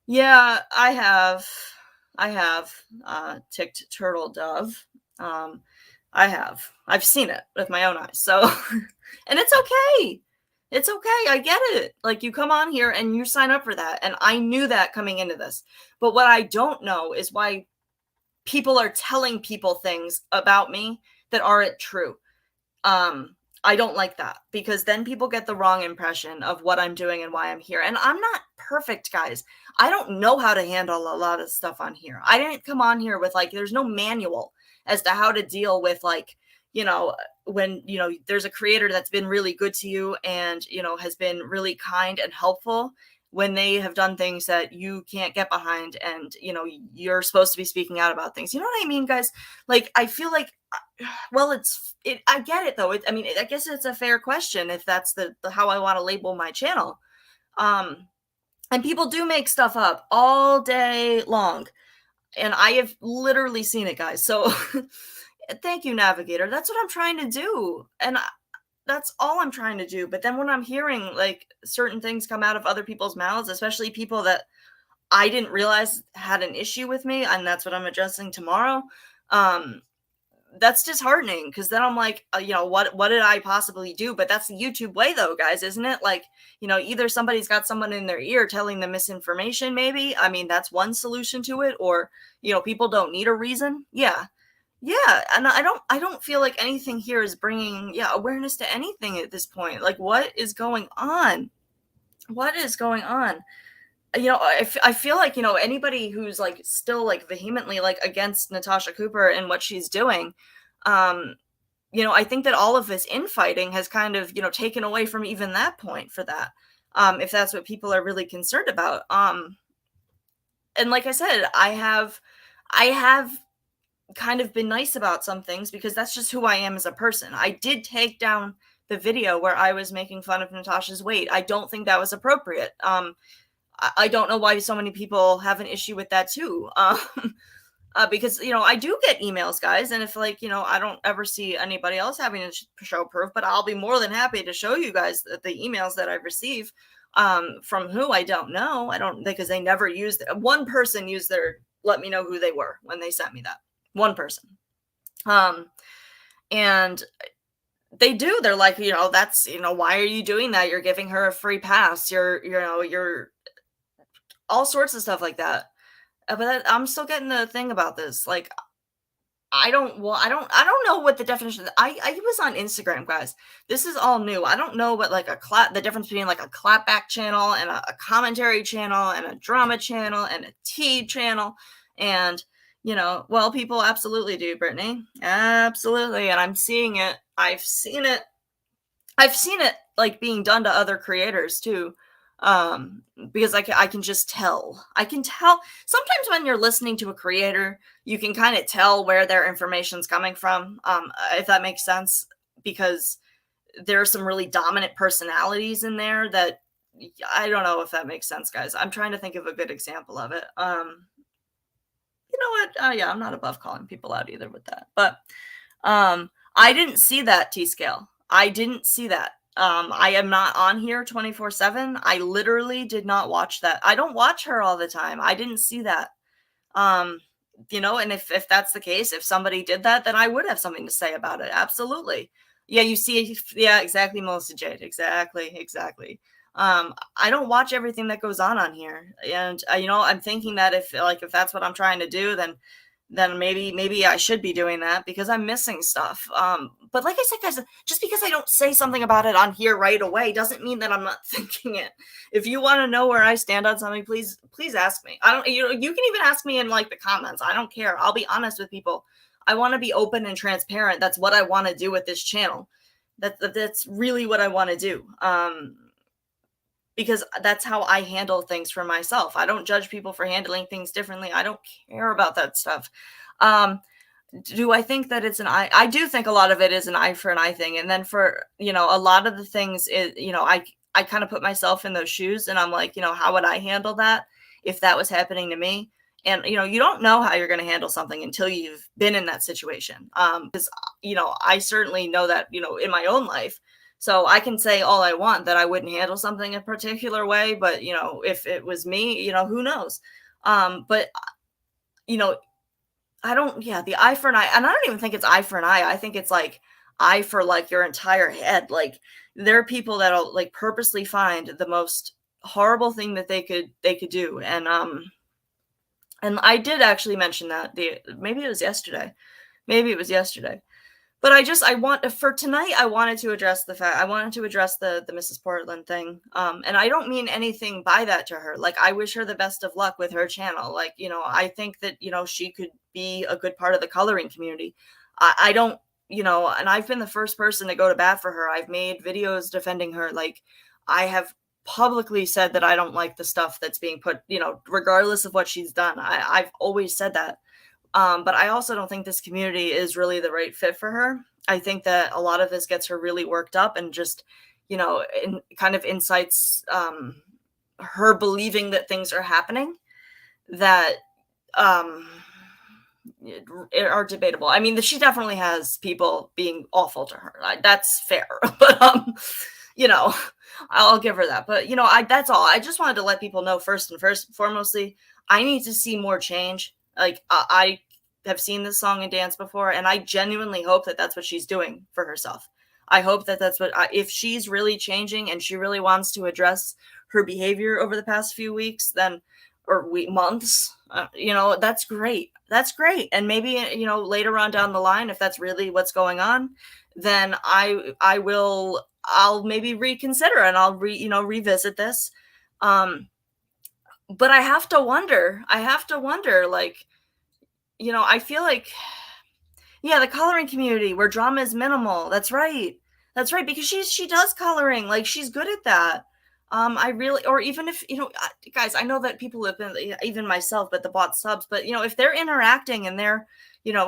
yeah, I have ticked turtle dove. I've seen it with my own eyes. So, and it's okay. It's okay. I get it. Like, you come on here and you sign up for that. And I knew that coming into this. But what I don't know is why people are telling people things about me that aren't true. I don't like that, because then people get the wrong impression of what I'm doing and why I'm here. And I'm not perfect, guys. I don't know how to handle a lot of stuff on here. I didn't come on here with, like, there's no manual as to how to deal with, like, when, there's a creator that's been really good to you and, has been really kind and helpful, when they have done things that you can't get behind, and, you're supposed to be speaking out about things. You know what I mean, guys? Like, I feel like, well, I get it though. I guess it's a fair question if that's the how I want to label my channel. And people do make stuff up all day long, and I have literally seen it, guys. So thank you, Navigator. That's what I'm trying to do. And that's all I'm trying to do. But then when I'm hearing, like, certain things come out of other people's mouths, especially people that I didn't realize had an issue with me, and that's what I'm addressing tomorrow, that's disheartening, because then I'm like, what did I possibly do? But that's the YouTube way, though, guys, isn't it? Like, either somebody's got someone in their ear telling them misinformation, maybe. I mean, that's one solution to it. Or, people don't need a reason. Yeah. And I don't feel like anything here is bringing, awareness to anything at this point. Like, what is going on? What is going on? I feel like, anybody who's, like, still, like, vehemently, like, against Natasha Cooper and what she's doing, I think that all of this infighting has kind of, taken away from even that point for that, if that's what people are really concerned about. And like I said, I have kind of been nice about some things, because that's just who I am as a person. I did take down the video where I was making fun of Natasha's weight. I don't think that was appropriate. I don't know why so many people have an issue with that too. Because, I do get emails, guys. And if, like, I don't ever see anybody else having to show proof, but I'll be more than happy to show you guys the emails that I've received, from who I don't know. Because they never used, one person let me know who they were when they sent me that. One person. And they do. They're like, that's, why are you doing that? You're giving her a free pass. You're all sorts of stuff like that. But I'm still getting the thing about this. Like, I don't know what the definition is. I was on Instagram, guys. This is all new. I don't know what, like, the difference between, like, a clapback channel and a commentary channel and a drama channel and a tea channel. And, well, people absolutely do, Brittany. Absolutely. And I'm seeing it. I've seen it, like, being done to other creators too. Because I can just tell. I can tell sometimes when you're listening to a creator, you can kind of tell where their information's coming from, if that makes sense, because there are some really dominant personalities in there that, I don't know if that makes sense, guys. I'm trying to think of a good example of it. You know what? Yeah, I'm not above calling people out either with that. But I didn't see that T scale. I didn't see that. I am not on here 24/7. I literally did not watch that. I don't watch her all the time. I didn't see that. Um, and if that's the case, if somebody did that, then I would have something to say about it. Absolutely. Yeah, you see, yeah, exactly, Melissa Jade. Exactly, exactly. I don't watch everything that goes on here, and I'm thinking that if that's what I'm trying to do, then maybe I should be doing that because I'm missing stuff. But like I said, guys, just because I don't say something about it on here right away doesn't mean that I'm not thinking it. If you want to know where I stand on something, please ask me. I don't you can even ask me in like the comments. I don't care. I'll be honest with people. I want to be open and transparent. That's what I want to do with this channel. That's really what I want to do. Because that's how I handle things for myself. I don't judge people for handling things differently. I don't care about that stuff. Do I think that it's an eye? I do think a lot of it is an eye for an eye thing. And then for, a lot of the things is, I kind of put myself in those shoes and I'm like, how would I handle that if that was happening to me? And, you don't know how you're going to handle something until you've been in that situation. Because, I certainly know that, in my own life. So I can say all I want that I wouldn't handle something a particular way, but if it was me, who knows? But I don't, yeah, the eye for an eye, and I don't even think it's eye for an eye. I think it's like eye for like your entire head. Like there are people that'll like purposely find the most horrible thing that they could do, and I did actually mention that maybe it was yesterday, but I want for tonight. I wanted to address the Mrs. Portland thing. And I don't mean anything by that to her. Like I wish her the best of luck with her channel. Like, I think that, she could be a good part of the coloring community. I don't, and I've been the first person to go to bat for her. I've made videos defending her. Like I have publicly said that I don't like the stuff that's being put, regardless of what she's done. I've always said that. But I also don't think this community is really the right fit for her. I think that a lot of this gets her really worked up and just, kind of incites her believing that things are happening that are debatable. I mean, she definitely has people being awful to her. That's fair. But, I'll give her that. But, that's all. I just wanted to let people know first and foremostly, I need to see more change. Like I have seen this song and dance before, and I genuinely hope that that's what she's doing for herself. I hope that that's if she's really changing and she really wants to address her behavior over the past few weeks, then or months, that's great. That's great. And maybe later on down the line, if that's really what's going on, then I'll maybe reconsider and I'll revisit this. But I have to wonder, like, I feel like, yeah, the coloring community where drama is minimal. That's right. That's right. Because she does coloring. Like she's good at that. I really, or even if, guys, I know that people have been, even myself, but the bot subs, but if they're interacting and they're,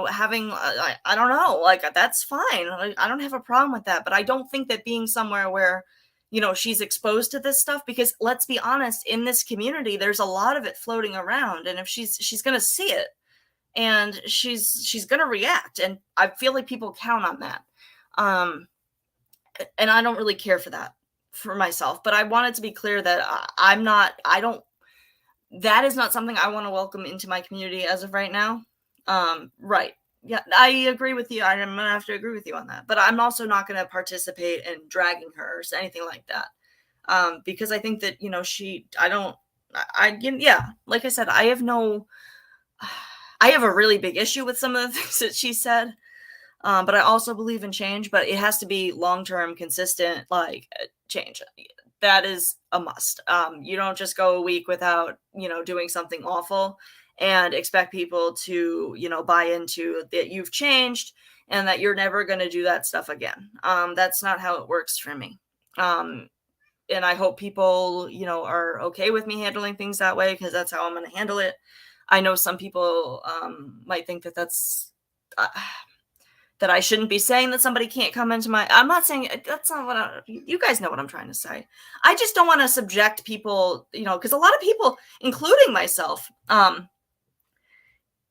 having, I don't know, like that's fine. Like, I don't have a problem with that, but I don't think that being somewhere where, she's exposed to this stuff, because let's be honest, in this community, there's a lot of it floating around. And if she's going to see it and she's going to react. And I feel like people count on that. And I don't really care for that for myself, but I wanted to be clear that that is not something I want to welcome into my community as of right now. Right. Yeah, I agree with you. I'm gonna have to agree with you on that. But I'm also not gonna participate in dragging her or anything like that. Because I think that, yeah, like I said, I have a really big issue with some of the things that she said. But I also believe in change, but it has to be long-term, consistent, like change. That is a must. You don't just go a week without, doing something awful and expect people to, buy into that you've changed and that you're never going to do that stuff again. That's not how it works for me. And I hope people, are okay with me handling things that way, because that's how I'm going to handle it. I know some people might think that that's, that I shouldn't be saying that somebody can't come into my I'm not saying that's not what you guys know what I'm trying to say. I just don't want to subject people, because a lot of people, including myself,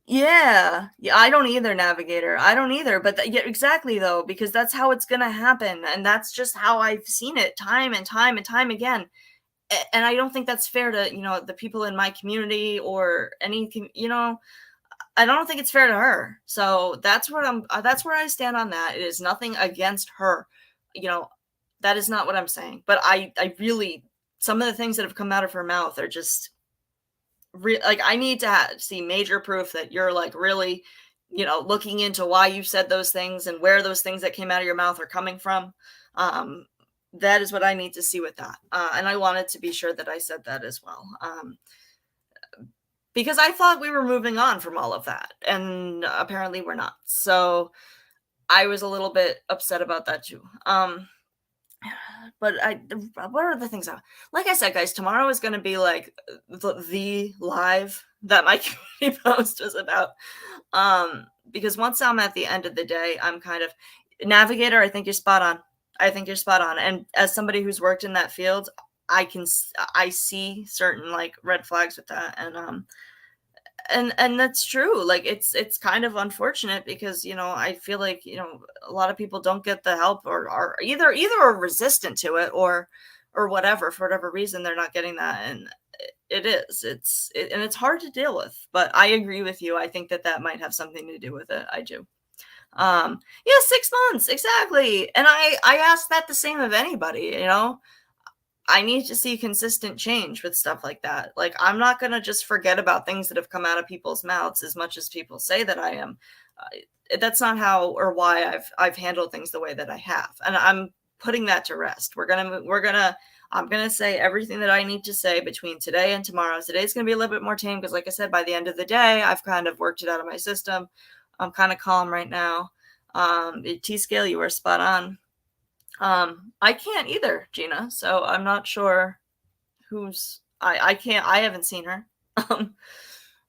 yeah, yeah, I don't either, Navigator. I don't either, but yeah, exactly though, because that's how it's gonna happen, and that's just how I've seen it time and time and time again. And I don't think that's fair to the people in my community or any I don't think it's fair to her. So that's where I stand on that. It is nothing against her. You know, that is not what I'm saying. But I really, some of the things that have come out of her mouth are just like, I need to see major proof that you're like really, looking into why you said those things and where those things that came out of your mouth are coming from. Um, that is what I need to see with that. And I wanted to be sure that I said that as well. Because I thought we were moving on from all of that, and apparently we're not. So I was a little bit upset about that too. But what are the things? Like I said, guys, tomorrow is going to be like the live that my community post was about. Because once I'm at the end of the day, I'm kind of Navigator. I think you're spot on. I think you're spot on. And as somebody who's worked in that field, I see certain like red flags with that, and that's true. Like it's kind of unfortunate because I feel like a lot of people don't get the help, or are either are resistant to it, or whatever, for whatever reason they're not getting that. And and it's hard to deal with. But I agree with you. I think that might have something to do with it. I do. Yeah, 6 months exactly. And I ask that the same of anybody. I need to see consistent change with stuff like that. Like, I'm not going to just forget about things that have come out of people's mouths as much as people say that I am. That's not how or why I've handled things the way that I have. And I'm putting that to rest. I'm going to say everything that I need to say between today and tomorrow. Today's going to be a little bit more tame because, like I said, by the end of the day, I've kind of worked it out of my system. I'm kind of calm right now. T-Scale, you were spot on. I can't either, Gina. So I'm not sure I can't. I haven't seen her,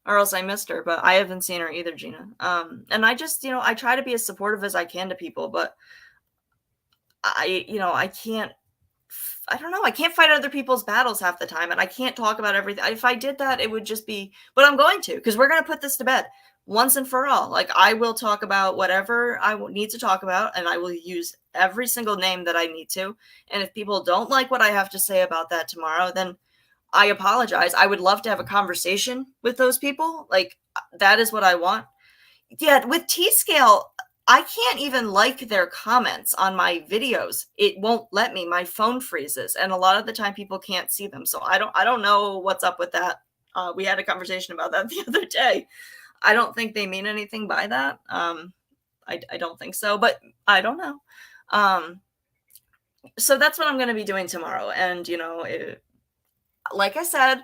or else I missed her. But I haven't seen her either, Gina. And I just, I try to be as supportive as I can to people, but I can't. I don't know. I can't fight other people's battles half the time, and I can't talk about everything. If I did that, it would just be. But I'm going to, because we're going to put this to bed once and for all. Like, I will talk about whatever I need to talk about, and I will use every single name that I need to. And if people don't like what I have to say about that tomorrow, then I apologize. I would love to have a conversation with those people. Like, that is what I want. Yeah, with T-Scale, I can't even like their comments on my videos. It won't let me. My phone freezes, and a lot of the time people can't see them. So I don't know what's up with that. We had a conversation about that the other day. I don't think they mean anything by that. I don't think so, but I don't know. So that's what I'm going to be doing tomorrow. And, like I said,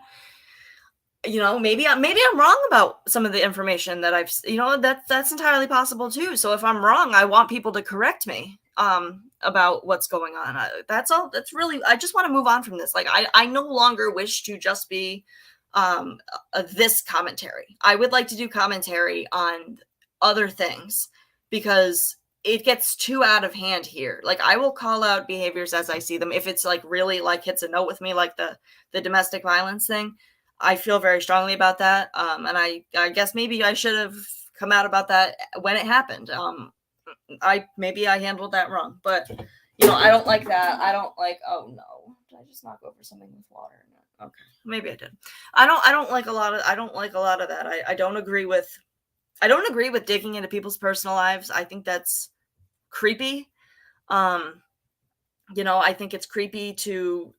maybe I'm wrong about some of the information that that's entirely possible too. So if I'm wrong, I want people to correct me about what's going on. That's all. That's really, I just want to move on from this. Like, I no longer wish to just be this commentary. I would like to do commentary on other things because it gets too out of hand here. Like, I will call out behaviors as I see them. If it's like really like hits a note with me, like the domestic violence thing, I feel very strongly about that. And I guess maybe I should have come out about that when it happened. Maybe I handled that wrong, but I don't like that. I don't like, oh no, did I just knock over something with water? No. Okay. Maybe I did. I don't like a lot of that. I don't agree with digging into people's personal lives. I think that's creepy. I think it's creepy to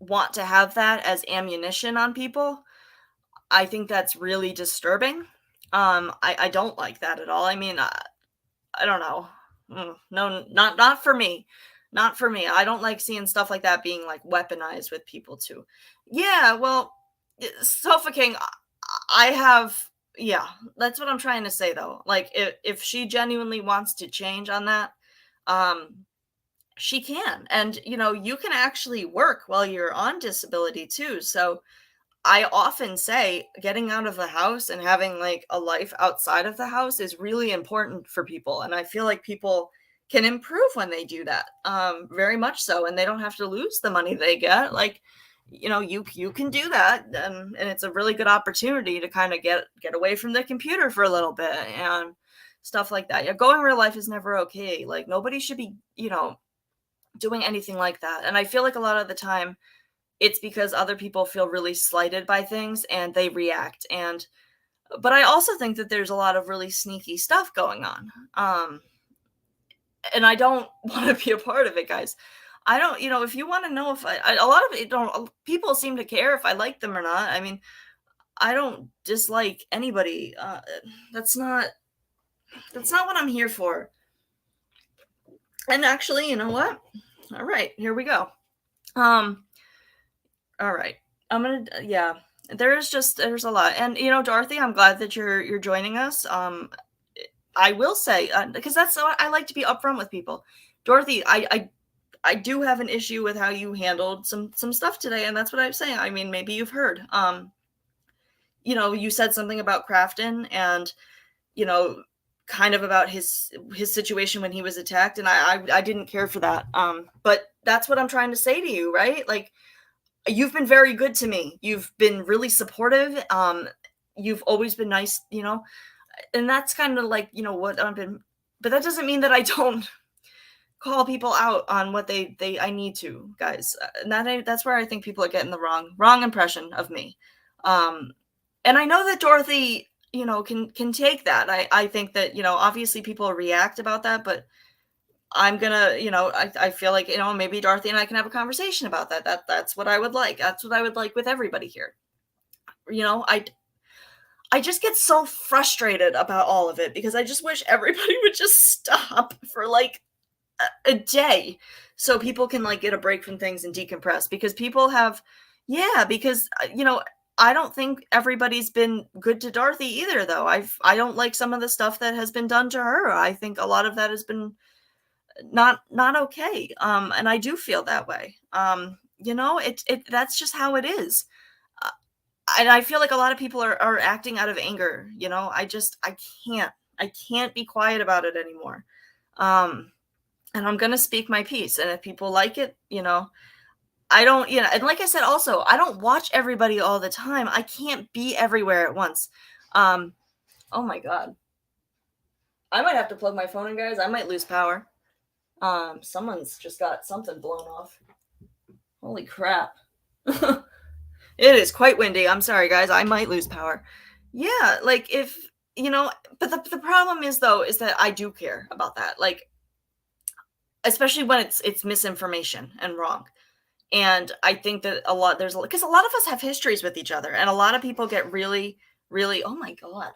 want to have that as ammunition on people. I think that's really disturbing. I don't like that at all. I mean, I don't know. No, not for me. Not for me. I don't like seeing stuff like that being like weaponized with people too. Yeah, well, Sofa King, yeah, that's what I'm trying to say though. Like, if she genuinely wants to change on that, she can. And, you can actually work while you're on disability too. So I often say getting out of the house and having like a life outside of the house is really important for people. And I feel like people can improve when they do that. Very much so. And they don't have to lose the money they get. Like, you can do that. And it's a really good opportunity to kind of get away from the computer for a little bit and stuff like that. Yeah, going real life is never okay. Like nobody should be, doing anything like that. And I feel like a lot of the time it's because other people feel really slighted by things and they react. And but I also think that there's a lot of really sneaky stuff going on. And I don't want to be a part of it, guys. I don't, if you want to know if a lot of it don't people seem to care if I like them or not. I mean, I don't dislike anybody. That's not that's not what I'm here for. And actually, you know what? All right, here we go. Um, all right. Yeah. There's a lot. And Dorothy, I'm glad that you're joining us. I will say because that's I like to be upfront with people. Dorothy, I do have an issue with how you handled some stuff today, and that's what I'm saying. I mean, maybe you've heard. You said something about Crafton and you know kind of about his situation when he was attacked, and I didn't care for that. But that's what I'm trying to say to you, right? Like you've been very good to me. You've been really supportive. You've always been nice, and that's kind of like, what I've been, but that doesn't mean that I don't call people out on what I need to, guys. And that's where I think people are getting the wrong impression of me. Um, and I know that Dorothy, can take that. I think that, obviously people react about that, but I'm gonna, I feel like, maybe Dorothy and I can have a conversation about that. That's what I would like. That's what I would like with everybody here. I just get so frustrated about all of it because I just wish everybody would just stop for like a day so people can like get a break from things and decompress because people have yeah, because I don't think everybody's been good to Dorothy either though. I don't like some of the stuff that has been done to her. I think a lot of that has been not okay. And I do feel that way. It that's just how it is. Uh, and I feel like a lot of people are acting out of anger. I can't be quiet about it anymore. And I'm gonna speak my piece. And if people like it, I don't, and like I said, also, I don't watch everybody all the time. I can't be everywhere at once. Um, oh my God. I might have to plug my phone in, guys. I might lose power. Someone's just got something blown off. Holy crap. It is quite windy. I'm sorry, guys. I might lose power. Yeah, like if, but the problem is though, is that I do care about that. Like, especially when it's misinformation and wrong. And I think that because a lot of us have histories with each other, and a lot of people get really, really. Oh my God!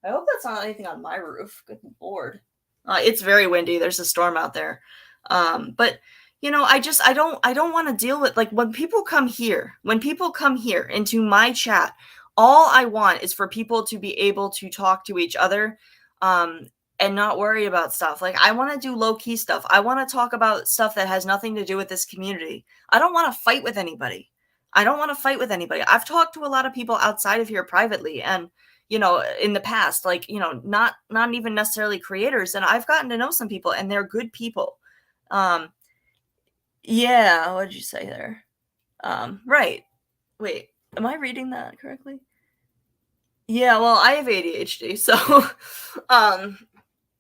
I hope that's not anything on my roof. Good Lord, it's very windy. There's a storm out there, but I don't want to deal with like when people come here. When people come here into my chat, all I want is for people to be able to talk to each other. And not worry about stuff. Like I want to do low key stuff. I want to talk about stuff that has nothing to do with this community. I don't want to fight with anybody. I've talked to a lot of people outside of here privately and in the past, like, not even necessarily creators, and I've gotten to know some people and they're good people. Yeah, what did you say there? Right. Wait, am I reading that correctly? Yeah, well, I have ADHD, so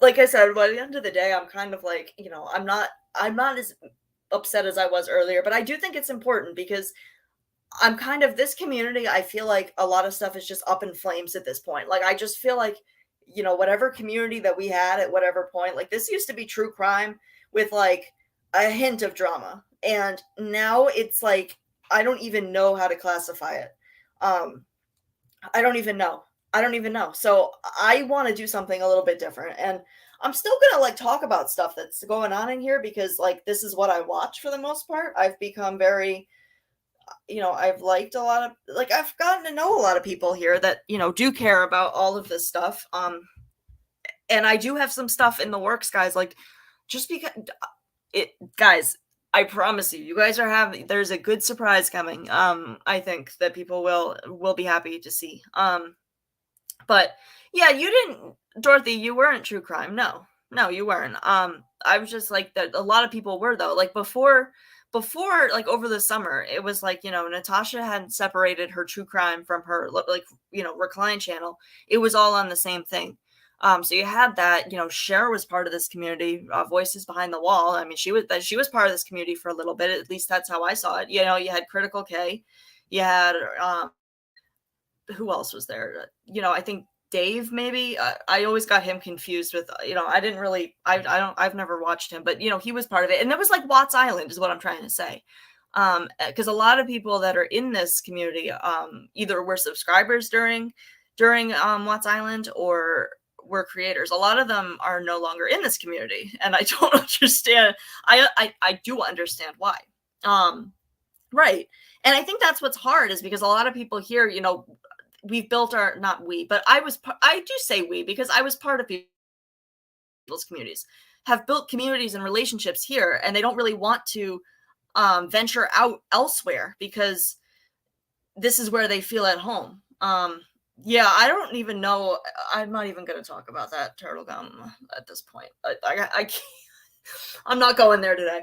like I said, by the end of the day, I'm kind of like, I'm not as upset as I was earlier, but I do think it's important because I'm kind of this community. I feel like a lot of stuff is just up in flames at this point. Like, I just feel like, whatever community that we had at whatever point, like this used to be true crime with like a hint of drama. And now it's like, I don't even know how to classify it. I don't even know. I don't even know. So I want to do something a little bit different. And I'm still going to like talk about stuff that's going on in here because like this is what I watch for the most part. I've become very, I've liked a lot of like I've gotten to know a lot of people here that, do care about all of this stuff. And I do have some stuff in the works, guys, like just because it guys, I promise you, you guys are having there's a good surprise coming. I think that people will be happy to see. But yeah, you didn't Dorothy, you weren't true crime. No. No, you weren't. I was just like that a lot of people were though. Like before like over the summer, it was like, Natasha hadn't separated her true crime from her like, recline channel. It was all on the same thing. So you had that, Cher was part of this community, Voices Behind the Wall. I mean, she was part of this community for a little bit. At least that's how I saw it. You had Critical K, you had who else was there? I think Dave maybe. I always got him confused with. I didn't really. I've never watched him, but he was part of it, and it was like Watts Island, is what I'm trying to say. Because a lot of people that are in this community, either were subscribers during Watts Island or were creators. A lot of them are no longer in this community, and I don't understand. I do understand why. Right. And I think that's what's hard is because a lot of people here, we've built our not we, but I do say we because I was part of people's communities, have built communities and relationships here, and they don't really want to venture out elsewhere because this is where they feel at home. Yeah, I don't even know. I'm not even going to talk about that turtle gum at this point. I can't, I'm not going there today.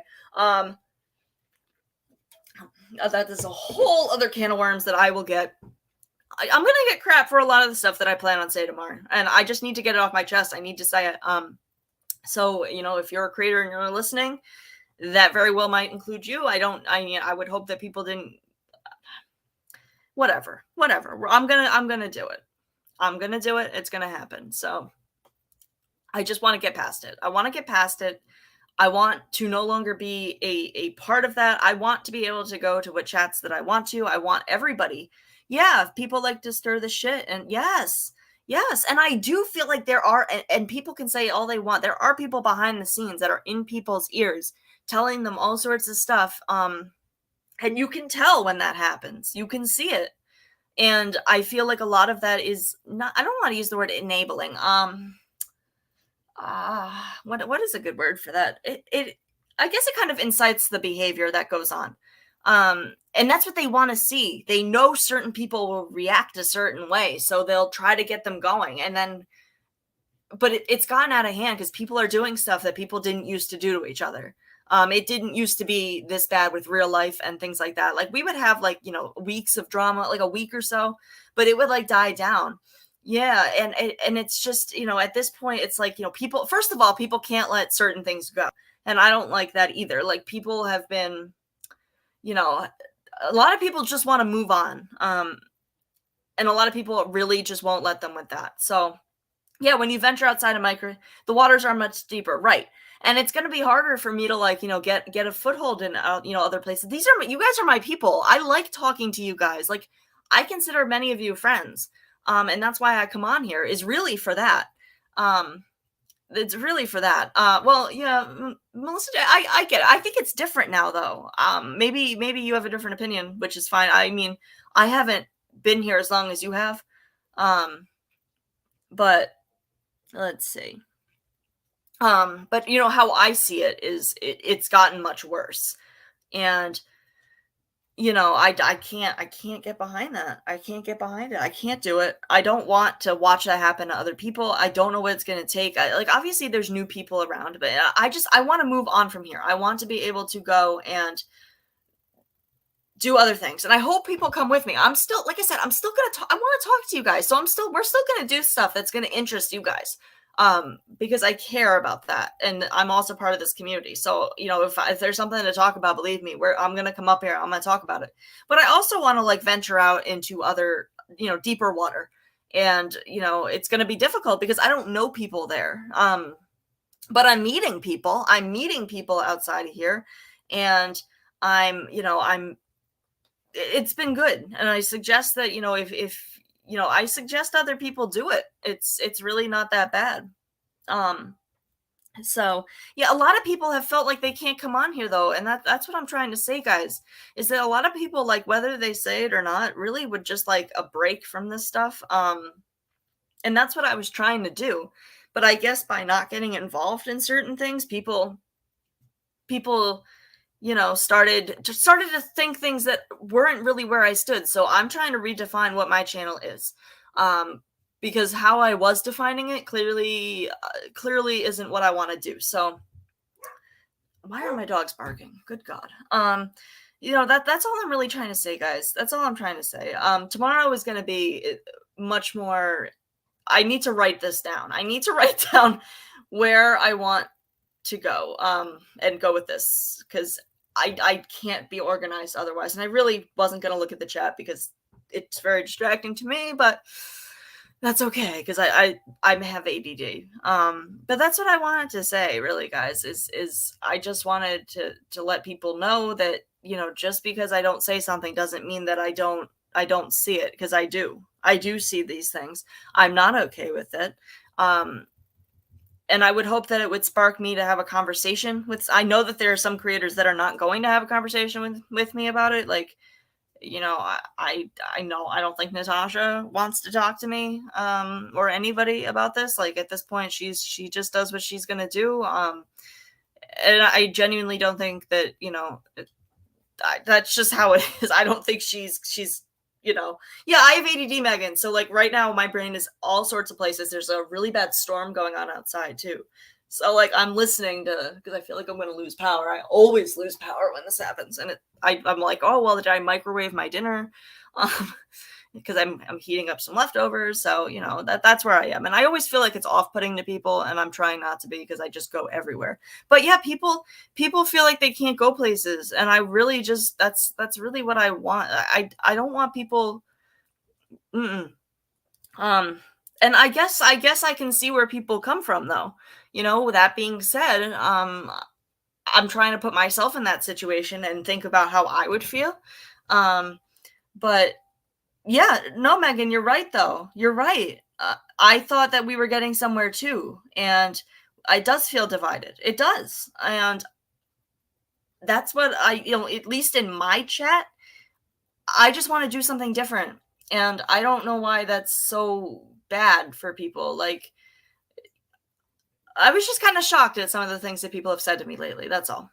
That is a whole other can of worms that I will get. I'm gonna get crap for a lot of the stuff that I plan on saying tomorrow, and I just need to get it off my chest. I need to say it. So if you're a creator and you're listening, that very well might include you. I would hope that people didn't. Whatever. I'm gonna do it. I'm gonna do it. It's gonna happen. So I just want to get past it. I want to get past it. I want to no longer be a part of that. I want to be able to go to what chats that I want to. I want everybody. Yeah, if people like to stir the shit, and yes. And I do feel like there are, and people can say all they want. There are people behind the scenes that are in people's ears telling them all sorts of stuff. And you can tell when that happens. You can see it. And I feel like a lot of that is not, I don't want to use the word enabling. What is a good word for that? I guess it kind of incites the behavior that goes on. And that's what they want to see. They know certain people will react a certain way, so they'll try to get them going. And then, but it's gotten out of hand because people are doing stuff that people didn't used to do to each other. It didn't used to be this bad with real life and things like that. Like we would have like, weeks of drama, like a week or so, but it would like die down. Yeah, and it's just, at this point it's like, people, first of all, people can't let certain things go. And I don't like that either. Like people have been, a lot of people just want to move on. And a lot of people really just won't let them with that. So yeah, when you venture outside of micro, the waters are much deeper, right? And it's going to be harder for me to like, get a foothold in, other places. You guys are my people. I like talking to you guys. Like I consider many of you friends. And that's why I come on here is really for that. It's really for that. Well, yeah, Melissa, I get it. I think it's different now though. Maybe you have a different opinion, which is fine. I mean, I haven't been here as long as you have. But let's see. But how I see it is it's gotten much worse. And I can't get behind that. I can't get behind it. I can't do it. I don't want to watch that happen to other people. I don't know what it's going to take. Obviously there's new people around, but I want to move on from here. I want to be able to go and do other things. And I hope people come with me. I'm still, like I said, I'm still going to talk. I want to talk to you guys. So we're still going to do stuff that's going to interest you guys. Because I care about that, and I'm also part of this community. So, if there's something to talk about, believe me, I'm going to come up here. I'm going to talk about it. But I also want to like venture out into other, deeper water. And, it's going to be difficult because I don't know people there. But I'm meeting people. I'm meeting people outside of here, and it's been good. And I suggest that, if I suggest other people do it. It's really not that bad. So yeah, a lot of people have felt like they can't come on here though. And that's what I'm trying to say, guys, is that a lot of people, like whether they say it or not, really would just like a break from this stuff. And that's what I was trying to do. But I guess by not getting involved in certain things, people started to think things that weren't really where I stood. So I'm trying to redefine what my channel is. Because how I was defining it clearly isn't what I want to do. So why are my dogs barking? Good God. That's all I'm really trying to say, guys. That's all I'm trying to say. Tomorrow is going to be much more. I need to write this down. I need to write down where I want to go, and go with this, because I can't be organized otherwise. And I really wasn't going to look at the chat because it's very distracting to me, but that's okay, because I have ADD. But that's what I wanted to say, really, guys. Is I just wanted to let people know that, just because I don't say something doesn't mean that I don't see it, because I do. I do see these things. I'm not okay with it. And I would hope that it would spark me to have a conversation with. I know that there are some creators that are not going to have a conversation with me about it. Like, I know I don't think Natasha wants to talk to me, or anybody about this. Like, at this point, she just does what she's gonna do. And I genuinely don't think that, that's just how it is. I don't think she's yeah, I have ADD, Megan. So, like, right now my brain is all sorts of places. There's a really bad storm going on outside too. So, like, I'm listening to, because I feel like I'm going to lose power. I always lose power when this happens. And I'm like, oh, well, did I microwave my dinner? Because I'm heating up some leftovers. So, that's where I am. And I always feel like it's off-putting to people, and I'm trying not to be, because I just go everywhere. But yeah, people feel like they can't go places. And I really just, that's really what I want. I don't want people. And I guess I can see where people come from, though. That being said, I'm trying to put myself in that situation and think about how I would feel. But yeah, no, Megan, you're right, though. You're right. I thought that we were getting somewhere too, and it does feel divided. It does. And that's what at least in my chat, I just want to do something different. And I don't know why that's so bad for people. Like, I was just kind of shocked at some of the things that people have said to me lately. That's all.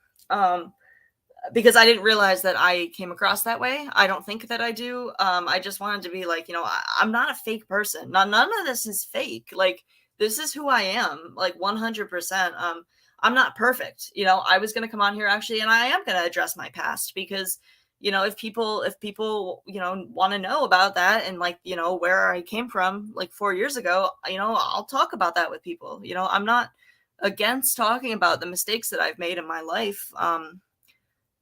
Because I didn't realize that I came across that way. I don't think that I do. I just wanted to be like, I'm not a fake person. None of this is fake. Like, this is who I am, like 100%. I'm not perfect. I was going to come on here actually, and I am going to address my past, because, if people, want to know about that, and, like, where I came from like 4 years ago, I'll talk about that with people. I'm not against talking about the mistakes that I've made in my life.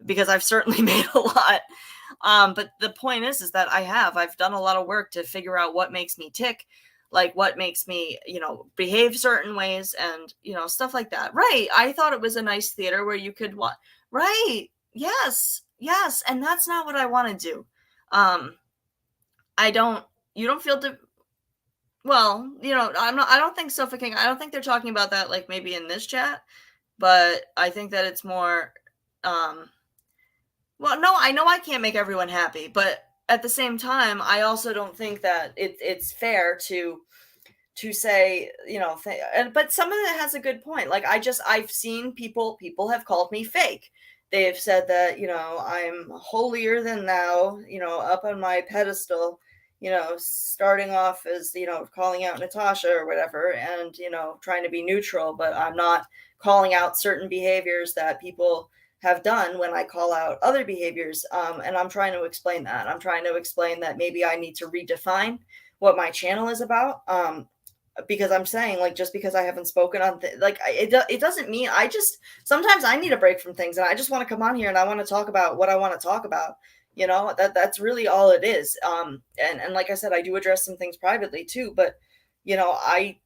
Because I've certainly made a lot. But the point is that I've done a lot of work to figure out what makes me tick, like what makes me, behave certain ways, and, stuff like that. Right. I thought it was a nice theater where you could watch. Right. Yes. Yes. And that's not what I want to do. You don't feel well, I don't think Sofa King, I don't think they're talking about that, like, maybe in this chat, but I think that it's more, well, no, I know I can't make everyone happy, but at the same time, I also don't think that it's fair to say, but some of it has a good point. Like, I've seen people have called me fake. They've said that, I'm holier than thou, up on my pedestal, starting off as, calling out Natasha or whatever, and, trying to be neutral, but I'm not calling out certain behaviors that people have done when I call out other behaviors. And I'm trying to explain that. I'm trying to explain that maybe I need to redefine what my channel is about. Because I'm saying, like, just because I haven't spoken on it doesn't mean sometimes I need a break from things, and I just want to come on here and I want to talk about what I want to talk about. That's really all it is. And like I said, I do address some things privately too, but I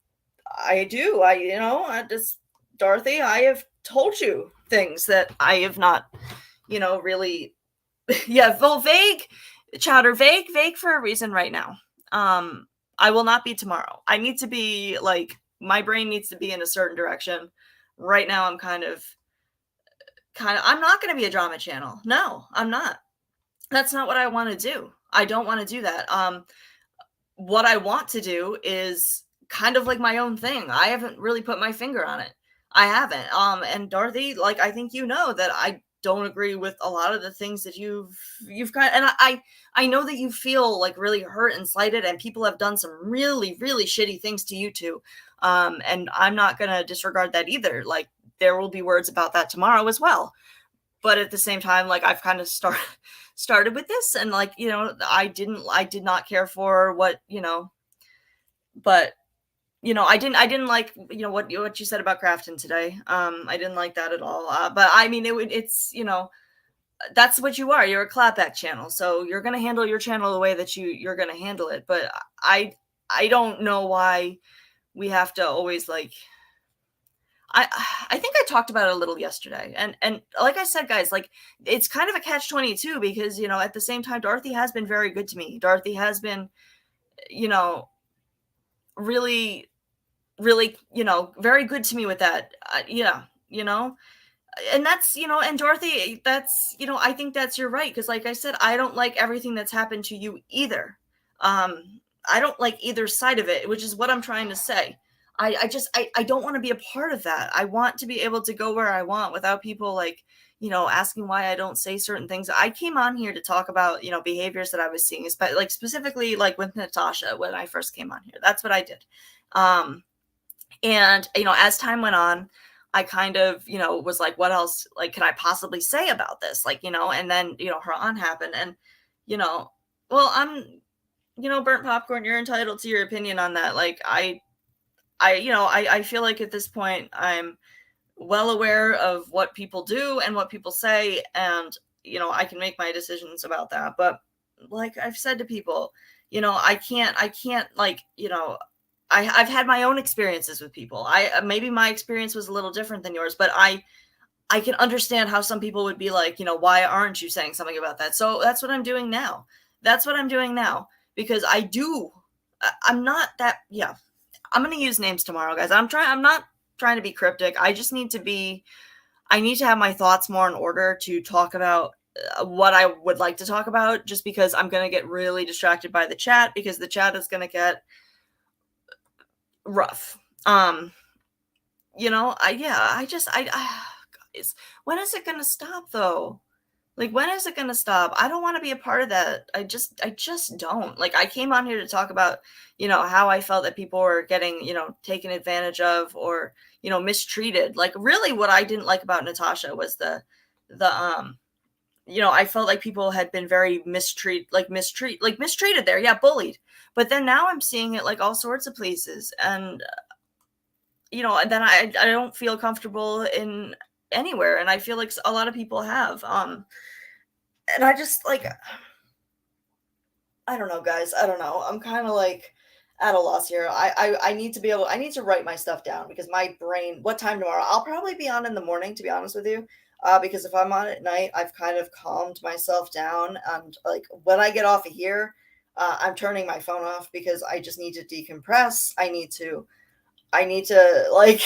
Dorothy, I have told you things that I have not, really, yeah, well, vague, Chowder, vague for a reason right now. I will not be tomorrow. I need to be, like, my brain needs to be in a certain direction. Right now, I'm kind of, I'm not going to be a drama channel. No, I'm not. That's not what I want to do. I don't want to do that. What I want to do is kind of like my own thing. I haven't really put my finger on it. I haven't. And Dorothy, like, I think that don't agree with a lot of the things that you've got, and I know that you feel like really hurt and slighted, and people have done some really, really shitty things to you too. And I'm not gonna disregard that either. Like, there will be words about that tomorrow as well. But at the same time, like, I've kind of started with this, and like, I did not care for what, but I didn't like, what you said about Crafton today. I didn't like that at all. But I mean, it's, that's what you are. You're a clapback channel, so you're gonna handle your channel the way that you're gonna handle it. But I don't know why we have to always like. I think I talked about it a little yesterday, and like I said, guys, like, it's kind of a catch-22 because at the same time, Dorothy has been very good to me. Dorothy has been, really, really, very good to me with that. Yeah, and that's, and Dorothy, that's, I think that's, you're right, because like I said, I don't like everything that's happened to you either. I don't like either side of it, which is what I'm trying to say. I don't want to be a part of that. I want to be able to go where I want without people like, asking why I don't say certain things. I came on here to talk about, behaviors that I was seeing, like specifically like with Natasha when I first came on here. That's what I did. And, as time went on, I kind of, was like, what else, like, could I possibly say about this? Like, and then, her on happened, and, well, I'm, burnt popcorn, you're entitled to your opinion on that. Like, I feel like at this point I'm well aware of what people do and what people say, and, I can make my decisions about that. But like I've said to people, I can't like, I've had my own experiences with people. Maybe my experience was a little different than yours, but I can understand how some people would be like, why aren't you saying something about that? So that's what I'm doing now. That's what I'm doing now, because I'm not that, yeah. I'm going to use names tomorrow, guys. I'm not trying to be cryptic. I need to have my thoughts more in order to talk about what I would like to talk about, just because I'm going to get really distracted by the chat, because the chat is going to get rough. Guys, when is it going to stop though? Like, when is it going to stop? I don't want to be a part of that. I just don't. Like, I came on here to talk about, how I felt that people were getting, taken advantage of, or, mistreated. Like, really what I didn't like about Natasha was I felt like people had been very mistreated there. Yeah, bullied. But then now I'm seeing it like all sorts of places. And, then I don't feel comfortable in anywhere. And I feel like a lot of people have. And I just like, I don't know, guys. I don't know. I'm kind of like at a loss here. I need to write my stuff down, because my brain, what time tomorrow? I'll probably be on in the morning, to be honest with you. Because if I'm on at night, I've kind of calmed myself down. And like, when I get off of here, I'm turning my phone off, because I just need to decompress. I need to like,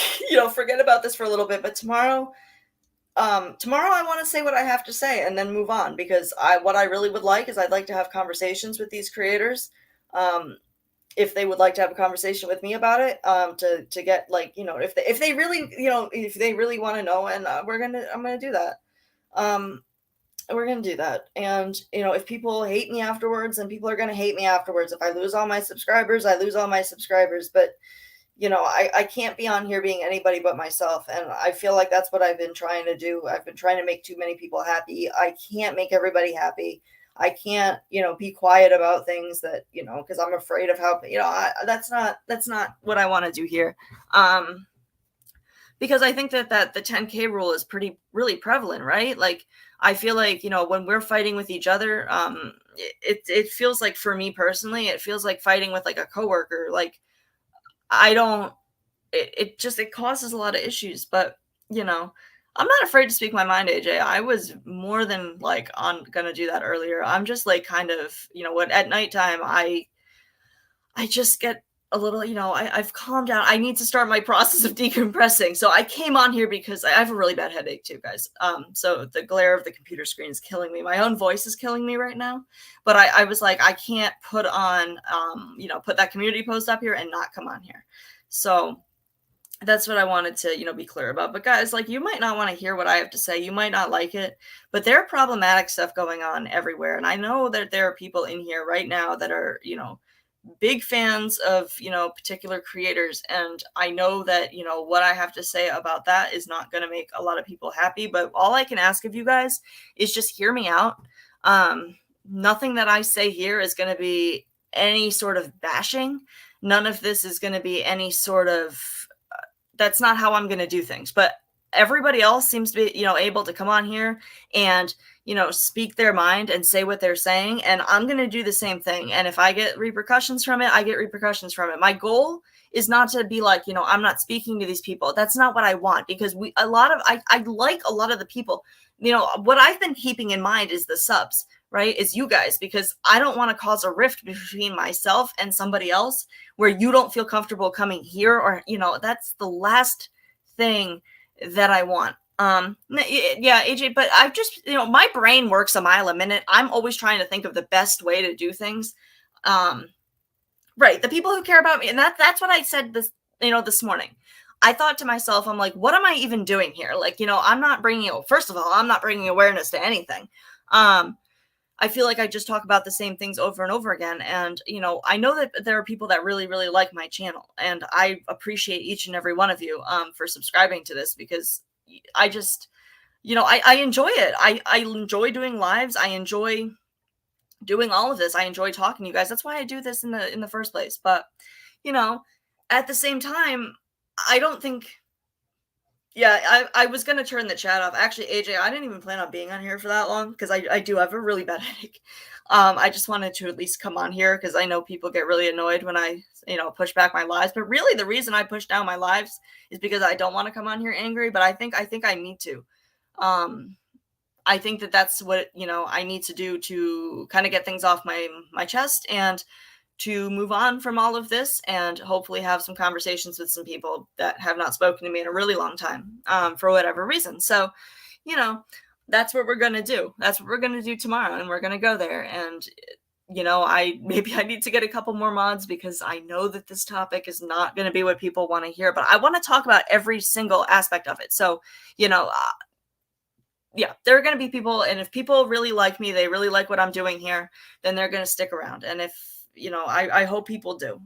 forget about this for a little bit. But tomorrow I want to say what I have to say and then move on, because what I really would like is I'd like to have conversations with these creators. If they would like to have a conversation with me about it, to get like, if they really want to know, and I'm going to do that. We're going to do that. And, if people hate me afterwards, then people are going to hate me afterwards. If I lose all my subscribers, I lose all my subscribers. But, I can't be on here being anybody but myself. And I feel like that's what I've been trying to do. I've been trying to make too many people happy. I can't make everybody happy. I can't, be quiet about things that, because I'm afraid of how, that's not what I want to do here. Because I think that the 10K rule is really prevalent, right? Like, I feel like, when we're fighting with each other, it feels like, for me personally, it feels like fighting with like a coworker. Like, it causes a lot of issues. But, I'm not afraid to speak my mind, AJ. I was more than like gonna do that earlier. I'm just like kind of, at nighttime, I just get a little, I've calmed down. I need to start my process of decompressing. So I came on here because I have a really bad headache too, guys. So the glare of the computer screen is killing me. My own voice is killing me right now. But I was like, I can't put on, put that community post up here and not come on here. So That's what I wanted to, be clear about. But guys, like, you might not want to hear what I have to say. You might not like it, but there are problematic stuff going on everywhere. And I know that there are people in here right now that are, big fans of, particular creators. And I know that, what I have to say about that is not going to make a lot of people happy. But all I can ask of you guys is just hear me out. Nothing that I say here is going to be any sort of bashing. None of this is going to be any sort of, that's not how I'm going to do things. But everybody else seems to be, able to come on here and, speak their mind and say what they're saying. And I'm going to do the same thing. And if I get repercussions from it, I get repercussions from it. My goal is not to be like, I'm not speaking to these people. That's not what I want, because I like a lot of the people, what I've been keeping in mind is the subs, right? Is you guys, because I don't want to cause a rift between myself and somebody else where you don't feel comfortable coming here, or, that's the last thing that I want. Yeah, AJ, but I've just, my brain works a mile a minute. I'm always trying to think of the best way to do things. Right. The people who care about me. And that's what I said this morning. I thought to myself, I'm like, what am I even doing here? Like, I'm not first of all, I'm not bringing awareness to anything. I feel like I just talk about the same things over and over again. And, I know that there are people that really, really like my channel, and I appreciate each and every one of you, for subscribing to this, because I just, I enjoy it. I enjoy doing lives. I enjoy doing all of this. I enjoy talking to you guys. That's why I do this in the first place. But, at the same time, I don't think, yeah, I was going to turn the chat off. Actually, AJ, I didn't even plan on being on here for that long, because I do have a really bad headache. I just wanted to at least come on here because I know people get really annoyed when I, push back my lives. But really, the reason I push down my lives is because I don't want to come on here angry. But I think I need to. I think that's what, I need to do to kind of get things off my chest and to move on from all of this, and hopefully have some conversations with some people that have not spoken to me in a really long time, for whatever reason. So, that's what we're going to do. That's what we're going to do tomorrow. And we're going to go there. And, I need to get a couple more mods, because I know that this topic is not going to be what people want to hear, but I want to talk about every single aspect of it. So, yeah, there are going to be people, and if people really like me, they really like what I'm doing here, then they're going to stick around. And if, I hope people do,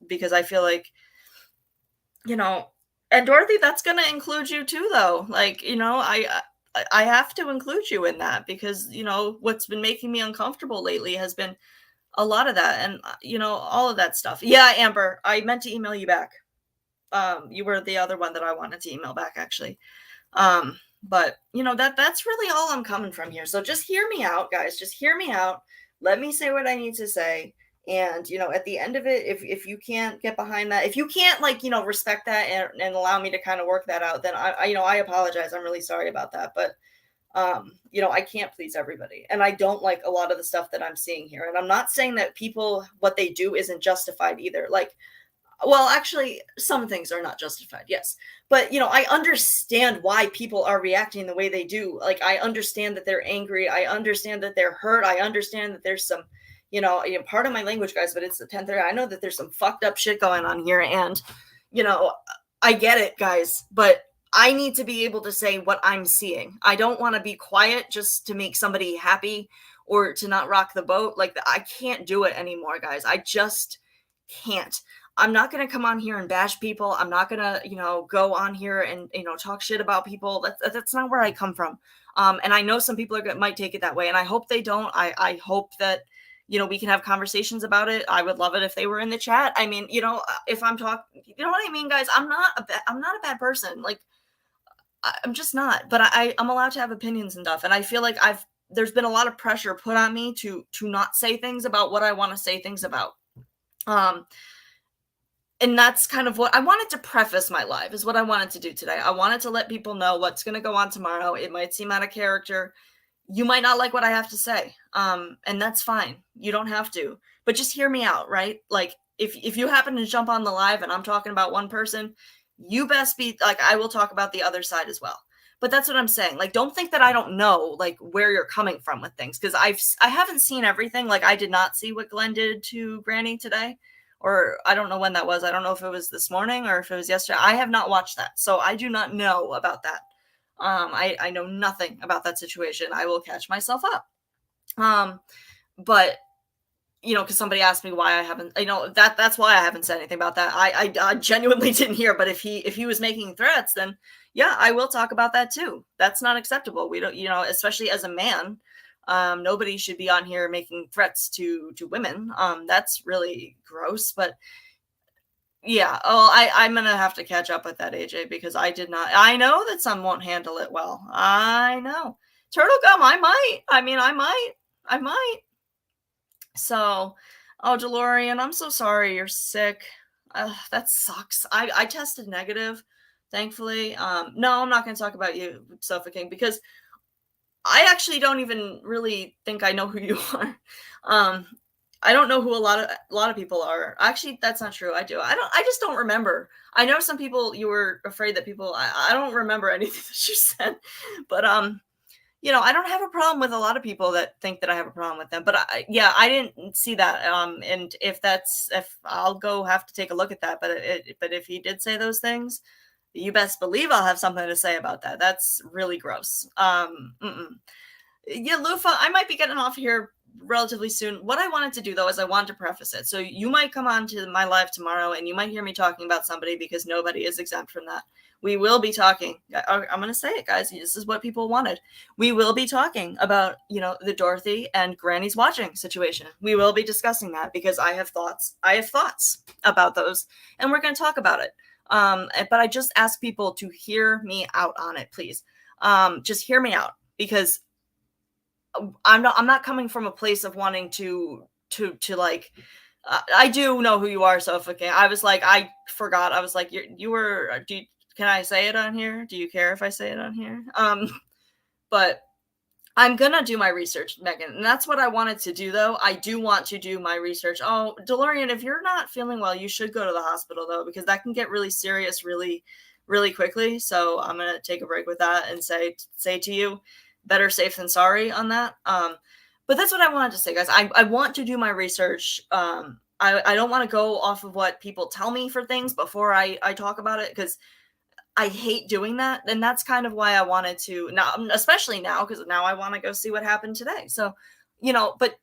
because I feel like, and Dorothy, that's going to include you too, though. Like, I have to include you in that, because, what's been making me uncomfortable lately has been a lot of that, and, all of that stuff. Yeah, Amber, I meant to email you back. You were the other one that I wanted to email back, actually. But, that's really all I'm coming from here. So just hear me out, guys. Just hear me out. Let me say what I need to say. And, at the end of it, if you can't get behind that, if you can't, respect that and allow me to kind of work that out, then I apologize. I'm really sorry about that. But, I can't please everybody. And I don't like a lot of the stuff that I'm seeing here. And I'm not saying that people, what they do isn't justified either. Well, actually, some things are not justified, yes. But, I understand why people are reacting the way they do. Like, I understand that they're angry. I understand that they're hurt. I understand that there's some, part of my language, guys, but it's the 10:30. I know that there's some fucked up shit going on here. And, I get it, guys. But I need to be able to say what I'm seeing. I don't want to be quiet just to make somebody happy or to not rock the boat. Like, I can't do it anymore, guys. I just can't. I'm not going to come on here and bash people. I'm not going to, go on here and, talk shit about people. That's not where I come from. And I know some people might take it that way, and I hope they don't. I hope that, we can have conversations about it. I would love it if they were in the chat. I mean, if I'm talking, you know what I mean, guys? I'm not a bad person. Like, I'm just not, but I'm allowed to have opinions and stuff. And I feel like there's been a lot of pressure put on me to not say things about what I want to say things about. And that's kind of what I wanted to preface my live, is what I wanted to do today. I wanted to let people know what's going to go on tomorrow. It might seem out of character. You might not like what I have to say. And that's fine. You don't have to, but just hear me out, right? Like, if you happen to jump on the live and I'm talking about one person, you best be like, I will talk about the other side as well. But that's what I'm saying. Like, don't think that I don't know, like, where you're coming from with things. Cause I haven't seen everything. Like, I did not see what Glenn did to Granny today. or I don't know when that was. I don't know if it was this morning or if it was yesterday. I have not watched that, so I do not know about that. I know nothing about that situation. I will catch myself up. But because somebody asked me why I haven't, that's why I haven't said anything about that. I genuinely didn't hear. But if he was making threats, then yeah, I will talk about that too. That's not acceptable. We don't, especially as a man, nobody should be on here making threats to women. That's really gross. But yeah, I'm gonna have to catch up with that, AJ, because I did not. I know that some won't handle it well. I know. Turtle gum, I might. I mean, I might. So, oh, DeLorean, I'm so sorry you're sick. That sucks. I tested negative, thankfully. No, I'm not going to talk about you suffocating because I actually don't even really think I know who you are. I don't know who a lot of people are. Actually, that's not true. I do. I just don't remember. I know some people you were afraid that people. I don't remember anything that you said, but I don't have a problem with a lot of people that think that I have a problem with them, but I didn't see that. And if I'll go have to take a look at that, but if he did say those things, you best believe I'll have something to say about that. That's really gross. Yeah, Lufa, I might be getting off here relatively soon. What I wanted to do though is I wanted to preface it. So you might come on to my live tomorrow and you might hear me talking about somebody because nobody is exempt from that. We will be talking. I'm going to say it, guys. This is what people wanted. We will be talking about, the Dorothy and Granny's watching situation. We will be discussing that because I have thoughts. I have thoughts about those, and we're going to talk about it. But I just ask people to hear me out on it, please. Just hear me out because I'm not coming from a place of wanting to like. I do know who you are, Sophie. I was like, I forgot. I was like, you were. Can I say it on here? Do you care if I say it on here? But I'm gonna do my research, Megan, and that's what I wanted to do. Though I do want to do my research. Oh, DeLorean, if you're not feeling well, you should go to the hospital though, because that can get really serious, really, really quickly. So I'm gonna take a break with that and say to you, better safe than sorry on that. But that's what I wanted to say, guys. I want to do my research. I don't want to go off of what people tell me for things before I talk about it because I hate doing that. And that's kind of why I wanted to now, especially now, because now I want to go see what happened today. So, but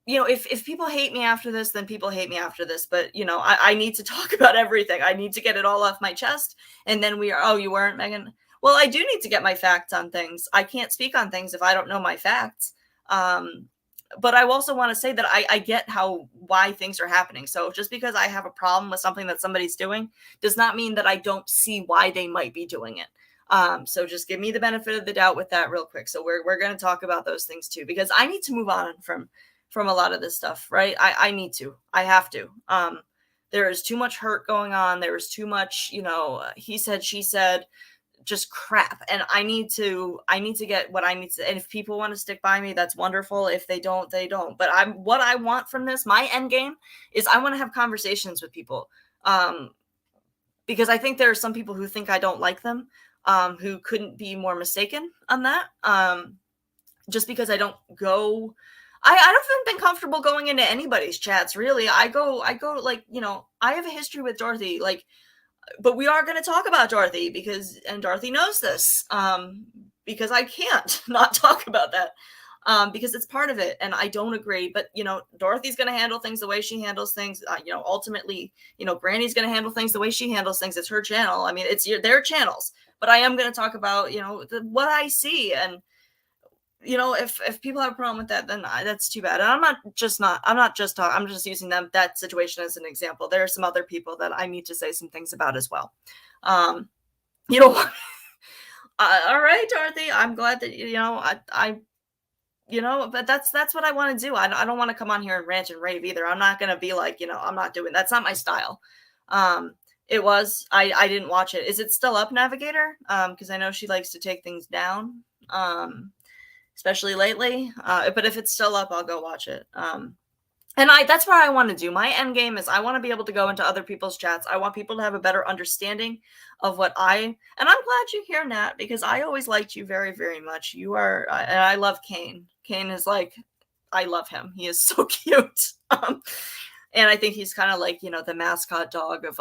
if people hate me after this, then people hate me after this. But, I need to talk about everything. I need to get it all off my chest. And then you weren't, Megan. Well, I do need to get my facts on things. I can't speak on things if I don't know my facts. But I also want to say that I get why things are happening. So just because I have a problem with something that somebody's doing does not mean that I don't see why they might be doing it. So just give me the benefit of the doubt with that real quick. So we're going to talk about those things too, because I need to move on from a lot of this stuff, right? I need to. I have to. There is too much hurt going on. There is too much, he said, she said, just crap, and I need to get what I need to. And if people want to stick by me, that's wonderful. If they don't, they don't. But what I want from this, my end game is I want to have conversations with people, because I think there are some people who think I don't like them, who couldn't be more mistaken on that. Just because I don't go, I haven't been comfortable going into anybody's chats really. I go like, I have a history with Dorothy, like. But we are going to talk about Dorothy and Dorothy knows this, because I can't not talk about that, because it's part of it. And I don't agree, but, Dorothy's going to handle things the way she handles things. Ultimately, Granny's going to handle things the way she handles things. It's her channel. I mean, it's their channels, but I am going to talk about, what I see. And, if people have a problem with that, then that's too bad. And I'm just using that situation as an example. There are some other people that I need to say some things about as well. You know what? All right, Dorothy, I'm glad that, but that's what I want to do. I don't want to come on here and rant and rave either. I'm not going to be like, I'm not doing, that's not my style. I didn't watch it. Is it still up, Navigator? Cause I know she likes to take things down. Especially lately. But if it's still up, I'll go watch it. And that's what I want to do. My end game is I want to be able to go into other people's chats. I want people to have a better understanding of and I'm glad you're here, Nat, because I always liked you very, very much. You are, and I love Kane. Kane is like, I love him. He is so cute. And I think he's kind of like, the mascot dog of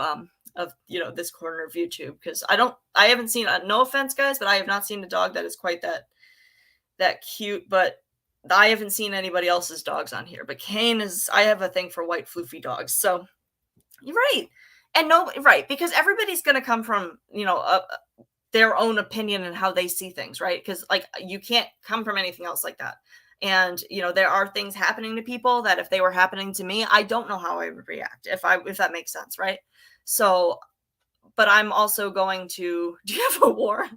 this corner of YouTube, because I haven't seen, no offense guys, but I have not seen a dog that is quite that cute, but I haven't seen anybody else's dogs on here. But Kane is, I have a thing for white floofy dogs. So you're right. And no, right, because everybody's going to come from, their own opinion and how they see things, right? Because like you can't come from anything else like that. And there are things happening to people that if they were happening to me, I don't know how I would react, if that makes sense, right? So, but I'm also going to do you have a war?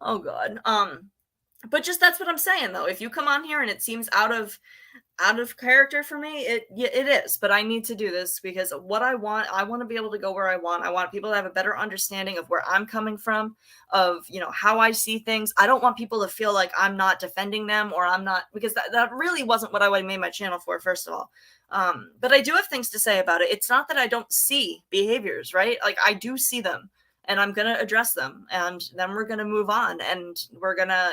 Oh god. But just that's what I'm saying though. If you come on here and it seems out of character for me, it is. But I need to do this because what I want to be able to go where I want. I want people to have a better understanding of where I'm coming from, of how I see things. I don't want people to feel like I'm not defending them, or I'm not, because that really wasn't what I made my channel for, first of all. But I do have things to say about it. It's not that I don't see behaviors, right? Like I do see them. And I'm going to address them, and then we're going to move on, and we're going to,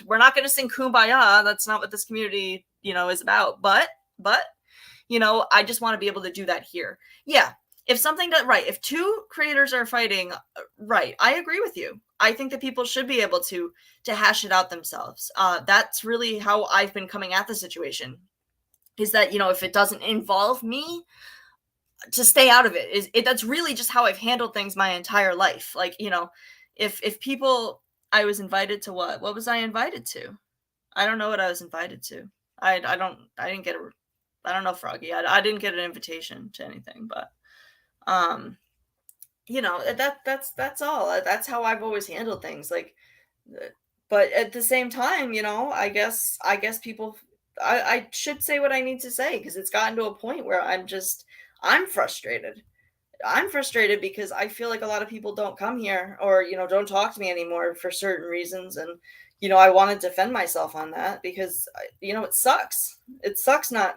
we're not going to sing Kumbaya. That's not what this community, is about. But, I just want to be able to do that here. Yeah. If something that, right. If two creators are fighting, right. I agree with you. I think that people should be able to hash it out themselves. That's really how I've been coming at the situation, is that, if it doesn't involve me, to stay out of it. That's really just how I've handled things my entire life. Like, if people, I was invited to what was I invited to? I don't know what I was invited to. I didn't get I don't know, Froggy. I didn't get an invitation to anything, but, that's all. That's how I've always handled things. Like, but at the same time, I guess people, I should say what I need to say, because it's gotten to a point where I'm frustrated. I'm frustrated because I feel like a lot of people don't come here, or, don't talk to me anymore for certain reasons. And, I want to defend myself on that, because, it sucks. It sucks not,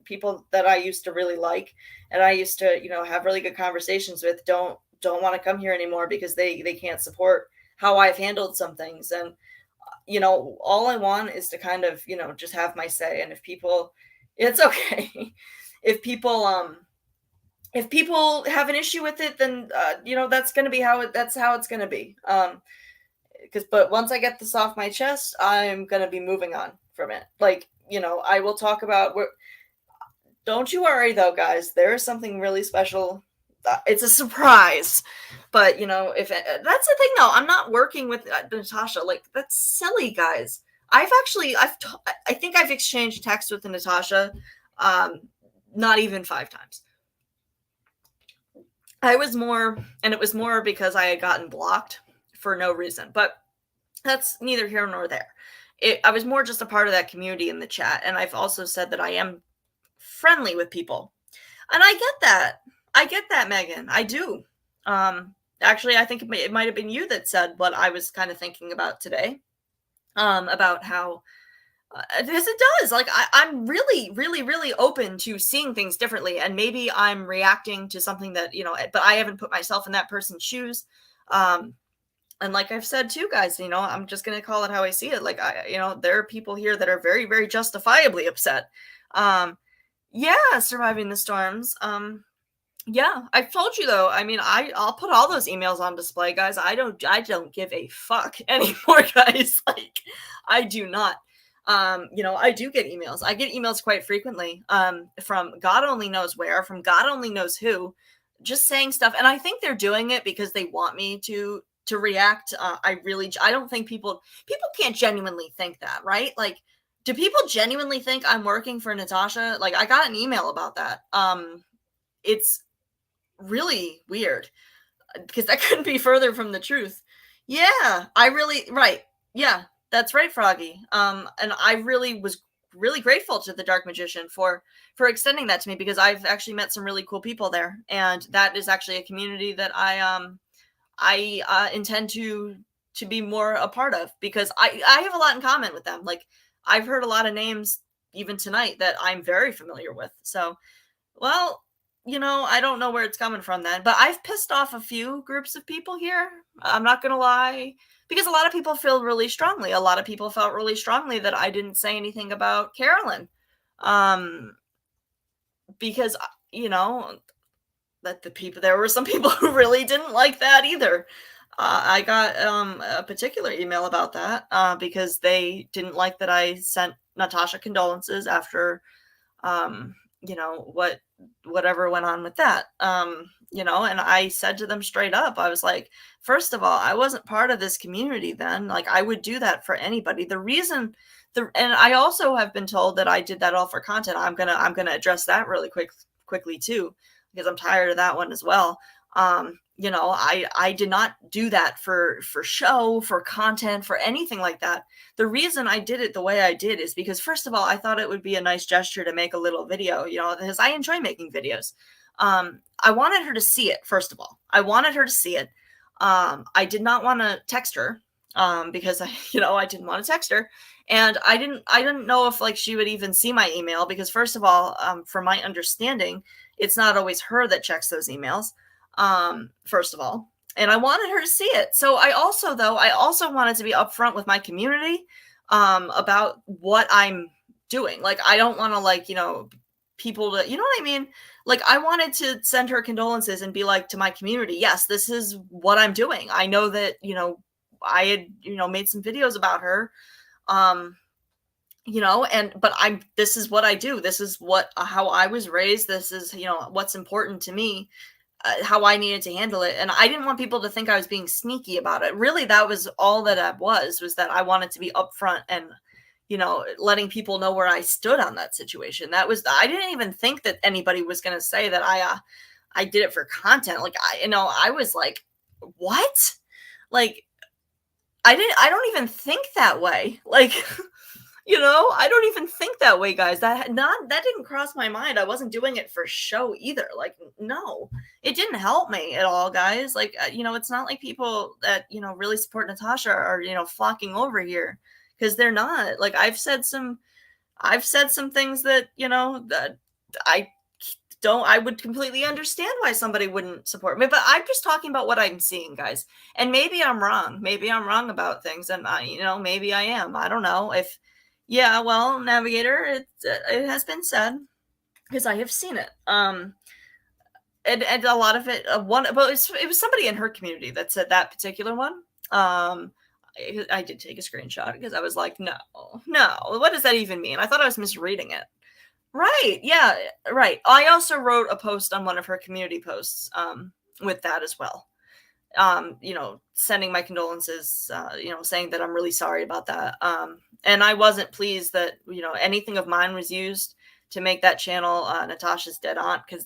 people that I used to really like and I used to, have really good conversations with don't want to come here anymore because they can't support how I've handled some things. And, all I want is to kind of, just have my say. And if people, it's okay. If people have an issue with it, then that's going to be that's how it's going to be. But once I get this off my chest, I'm going to be moving on from it. Like, I will talk about don't you worry though, guys, there is something really special. It's a surprise. But, if that's the thing though, I'm not working with Natasha. Like, that's silly, guys. I think I've exchanged text with Natasha, not even 5 times. It was more because I had gotten blocked for no reason, but that's neither here nor there. I was more just a part of that community in the chat. And I've also said that I am friendly with people, and I get that, Megan. I do. Actually, I think it might have been you that said what I was kind of thinking about today, about how, because it does, like, I'm really, really, really open to seeing things differently. And maybe I'm reacting to something that, but I haven't put myself in that person's shoes. And like I've said too, guys, I'm just going to call it how I see it. Like, there are people here that are very, very justifiably upset. Yeah, surviving the storms. Yeah, I've told you though. I mean, I'll put all those emails on display, guys. I don't give a fuck anymore, guys. Like, I do not. I do get emails. I get emails quite frequently, from God only knows where, from God only knows who, just saying stuff. And I think they're doing it because they want me to react. I don't think people can't genuinely think that, right? Like, do people genuinely think I'm working for Natasha? Like, I got an email about that. It's really weird, because that couldn't be further from the truth. Yeah, right. Yeah, that's right, Froggy. And I really was really grateful to the Dark Magician for extending that to me, because I've actually met some really cool people there, and that is actually a community that I intend to be more a part of, because I have a lot in common with them. Like, I've heard a lot of names even tonight that I'm very familiar with. So, well, I don't know where it's coming from then, but I've pissed off a few groups of people here. I'm not going to lie, because a lot of people feel really strongly. A lot of people felt really strongly that I didn't say anything about Carolyn. because, you know, that there were some people who really didn't like that either. I got a particular email about that because they didn't like that I sent Natasha condolences after you know, whatever went on with that. You know, and I said to them straight up, I was like, first of all, I wasn't part of this community then. Like I would do that for anybody. The reason and I also have been told that I did that all for content. I'm gonna address that really quickly too, because I'm tired of that one as well. You know, I did not do that for show, for content, for anything like that. The reason I did it the way I did is because, first of all, I thought it would be a nice gesture to make a little video, you know, because I enjoy making videos. I wanted her to see it, first of all. I wanted her to see it. I did not want to text her because you know, I didn't want to text her. And I didn't know if like she would even see my email because, first of all, from my understanding, it's not always her that checks those emails. First of all, and I wanted her to see it. So I also wanted to be upfront with my community about what I'm doing. Like I don't want to, like, you know, people to, you know what I mean? Like I wanted to send her condolences and be like to my community, yes, this is what I'm doing. I know that, you know, I had, you know, made some videos about her. You know, but this is what I do. This is how I was raised. This is, you know, what's important to me. How I needed to handle it. And I didn't want people to think I was being sneaky about it. Really, that was all that I was that I wanted to be upfront and, you know, letting people know where I stood on that situation. I didn't even think that anybody was going to say that I did it for content. Like, I was like, what? Like, I don't even think that way. Like, you know, I don't even think that way, guys. That didn't cross my mind. I wasn't doing it for show either. Like, no, it didn't help me at all, guys. Like, you know, it's not like people that, you know, really support Natasha are, you know, flocking over here because they're not. Like, I've said some things that, you know, that I would completely understand why somebody wouldn't support me, but I'm just talking about what I'm seeing, guys. And maybe I'm wrong. Maybe I'm wrong about things, and you know, maybe I am. I don't know. Yeah, well, Navigator, it has been said because I have seen it. And a lot of it, but it was somebody in her community that said that particular one. I did take a screenshot because I was like, no, what does that even mean? I thought I was misreading it. Right. Yeah. Right. I also wrote a post on one of her community posts with that as well. You know, sending my condolences, you know, saying that I'm really sorry about that. And I wasn't pleased that, you know, anything of mine was used to make that channel Natasha's dead aunt, because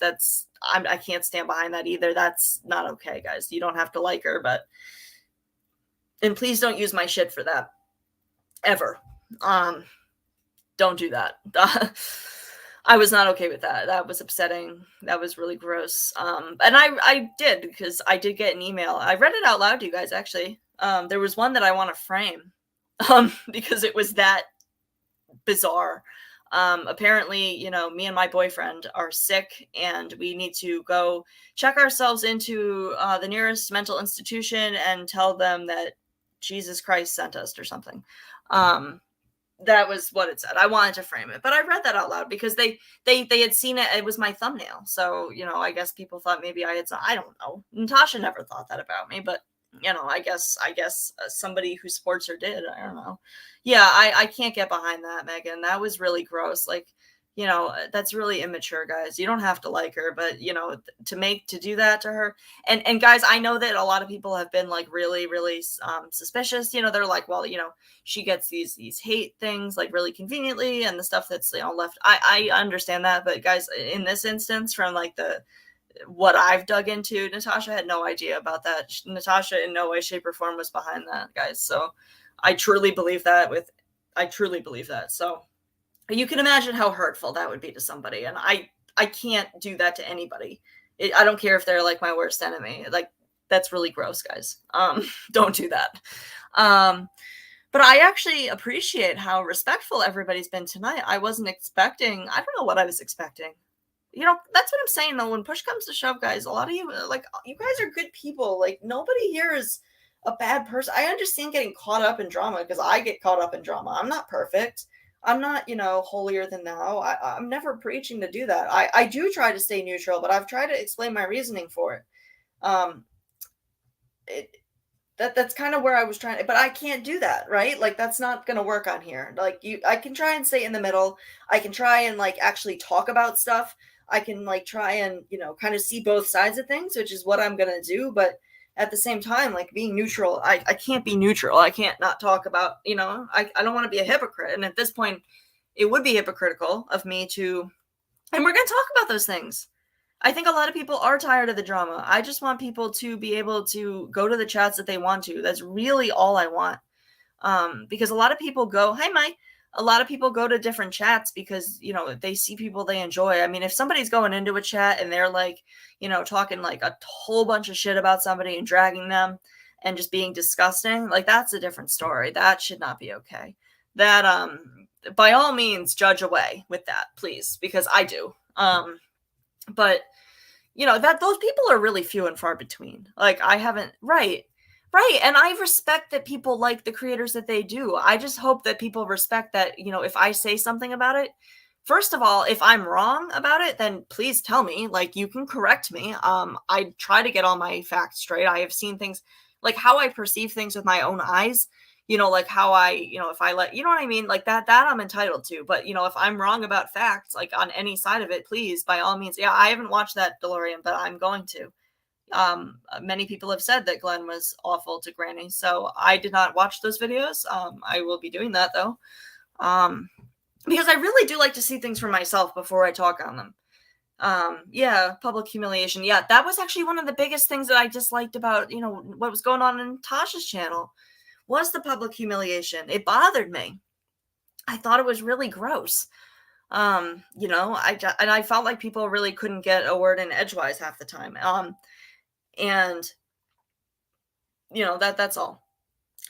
I can't stand behind that either. That's not okay, guys. You don't have to like her, and please don't use my shit for that ever. Don't do that. I was not okay with that. That was upsetting. That was really gross. And I did, because I did get an email. I read it out loud to you guys, actually. There was one that I want to frame because it was that bizarre. Apparently, you know, me and my boyfriend are sick and we need to go check ourselves into the nearest mental institution and tell them that Jesus Christ sent us or something. That was what it said. I wanted to frame it, but I read that out loud because they had seen it. It was my thumbnail. So, you know, I guess people thought maybe I don't know. Natasha never thought that about me, but you know, I guess somebody who supports her did. I don't know. Yeah, I can't get behind that, Megan. That was really gross. Like, you know, that's really immature, guys. You don't have to like her, but you know, to do that to her. And guys, I know that a lot of people have been like really, really suspicious. You know, they're like, well, you know, she gets these hate things like really conveniently, and the stuff that's, you know, left. I understand that, but guys, in this instance, from like what I've dug into, Natasha had no idea about that. Natasha in no way, shape, or form was behind that, guys. So I truly believe that. So you can imagine how hurtful that would be to somebody. And I can't do that to anybody. I don't care if they're like my worst enemy. Like, that's really gross, guys. Don't do that. But I actually appreciate how respectful everybody's been tonight. I wasn't expecting, I don't know what I was expecting. You know, that's what I'm saying, though. When push comes to shove, guys, a lot of you, like, you guys are good people. Like, nobody here is a bad person. I understand getting caught up in drama because I get caught up in drama. I'm not perfect. I'm not, holier than thou. I'm never preaching to do that. I do try to stay neutral, but I've tried to explain my reasoning for it. Um, it that's kind of where I was trying to, but I can't do that, right? Like that's not going to work on here. Like I can try and stay in the middle. I can try and like actually talk about stuff. I can like try and, kind of see both sides of things, which is what I'm going to do, but at the same time, like being neutral, I can't be neutral. I can't not talk about, I don't want to be a hypocrite. And at this point, it would be hypocritical of me to, and we're going to talk about those things. I think a lot of people are tired of the drama. I just want people to be able to go to the chats that they want to. That's really all I want. Because a lot of people go, hi, Mike. A lot of people go to different chats because, they see people they enjoy. I mean, if somebody's going into a chat and they're like, talking like a whole bunch of shit about somebody and dragging them and just being disgusting, like that's a different story. That should not be okay. That, by all means, judge away with that, please, because I do. But that those people are really few and far between. Like I haven't, right. And I respect that people like the creators that they do. I just hope that people respect that, if I say something about it, first of all, if I'm wrong about it, then please tell me, like you can correct me. I try to get all my facts straight. I have seen things like how I perceive things with my own eyes, like how I, if I let, what I mean? Like that I'm entitled to. But, if I'm wrong about facts, like on any side of it, please, by all means. Yeah, I haven't watched that DeLorean, but I'm going to. Many people have said that Glenn was awful to Granny. So I did not watch those videos. I will be doing that though. Because I really do like to see things for myself before I talk on them. Yeah, public humiliation. Yeah, that was actually one of the biggest things that I disliked about, what was going on in Tasha's channel was the public humiliation. It bothered me. I thought it was really gross. I felt like people really couldn't get a word in edgewise half the time. And that's all.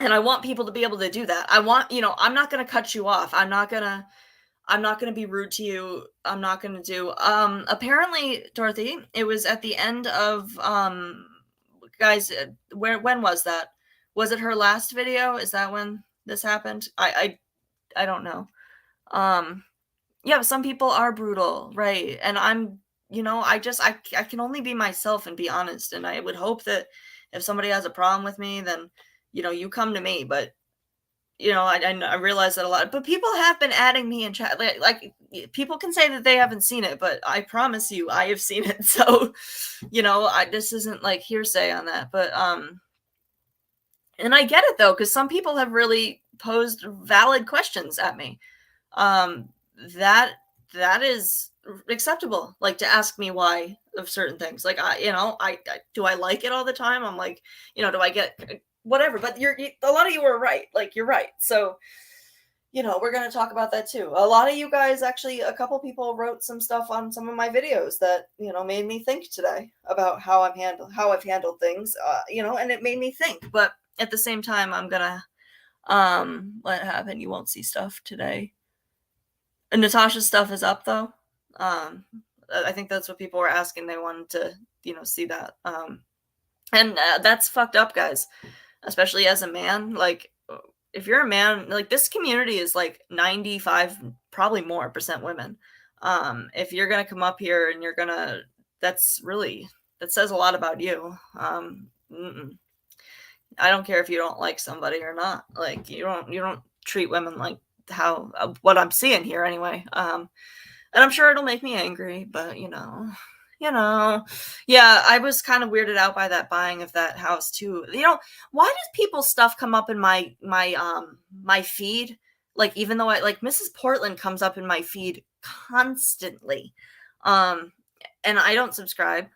And I want people to be able to do that. I want, I'm not going to cut you off. I'm not going to be rude to you. I'm not going to do, apparently, Dorothy, it was at the end of, guys, when was that? Was it her last video? Is that when this happened? I don't know. Yeah, some people are brutal, right? And I'm, I can only be myself and be honest. And I would hope that if somebody has a problem with me, then, you come to me. But, I realize that a lot, but people have been adding me in chat. Like people can say that they haven't seen it, but I promise you, I have seen it. So, this isn't like hearsay on that, but, and I get it though, because some people have really posed valid questions at me. That is acceptable. Like to ask me why of certain things. Like I do I like it all the time? I'm like, do I get whatever? But a lot of you are right. Like you're right. So, we're going to talk about that too. A lot of you guys, actually, a couple people wrote some stuff on some of my videos that, made me think today about how I've handled things, and it made me think. But at the same time, I'm going to, what happened? You won't see stuff today. And Natasha's stuff is up though. I think that's what people were asking. They wanted to, see that. And that's fucked up, guys, especially as a man. Like, if you're a man, like this community is like 95, probably more % women. If you're going to come up here and that says a lot about you. I don't care if you don't like somebody or not. Like you don't treat women like how, what I'm seeing here anyway. And I'm sure it'll make me angry, but yeah, I was kind of weirded out by that buying of that house too. Why does people's stuff come up in my feed? Like, even though Mrs. Portland comes up in my feed constantly. And I don't subscribe.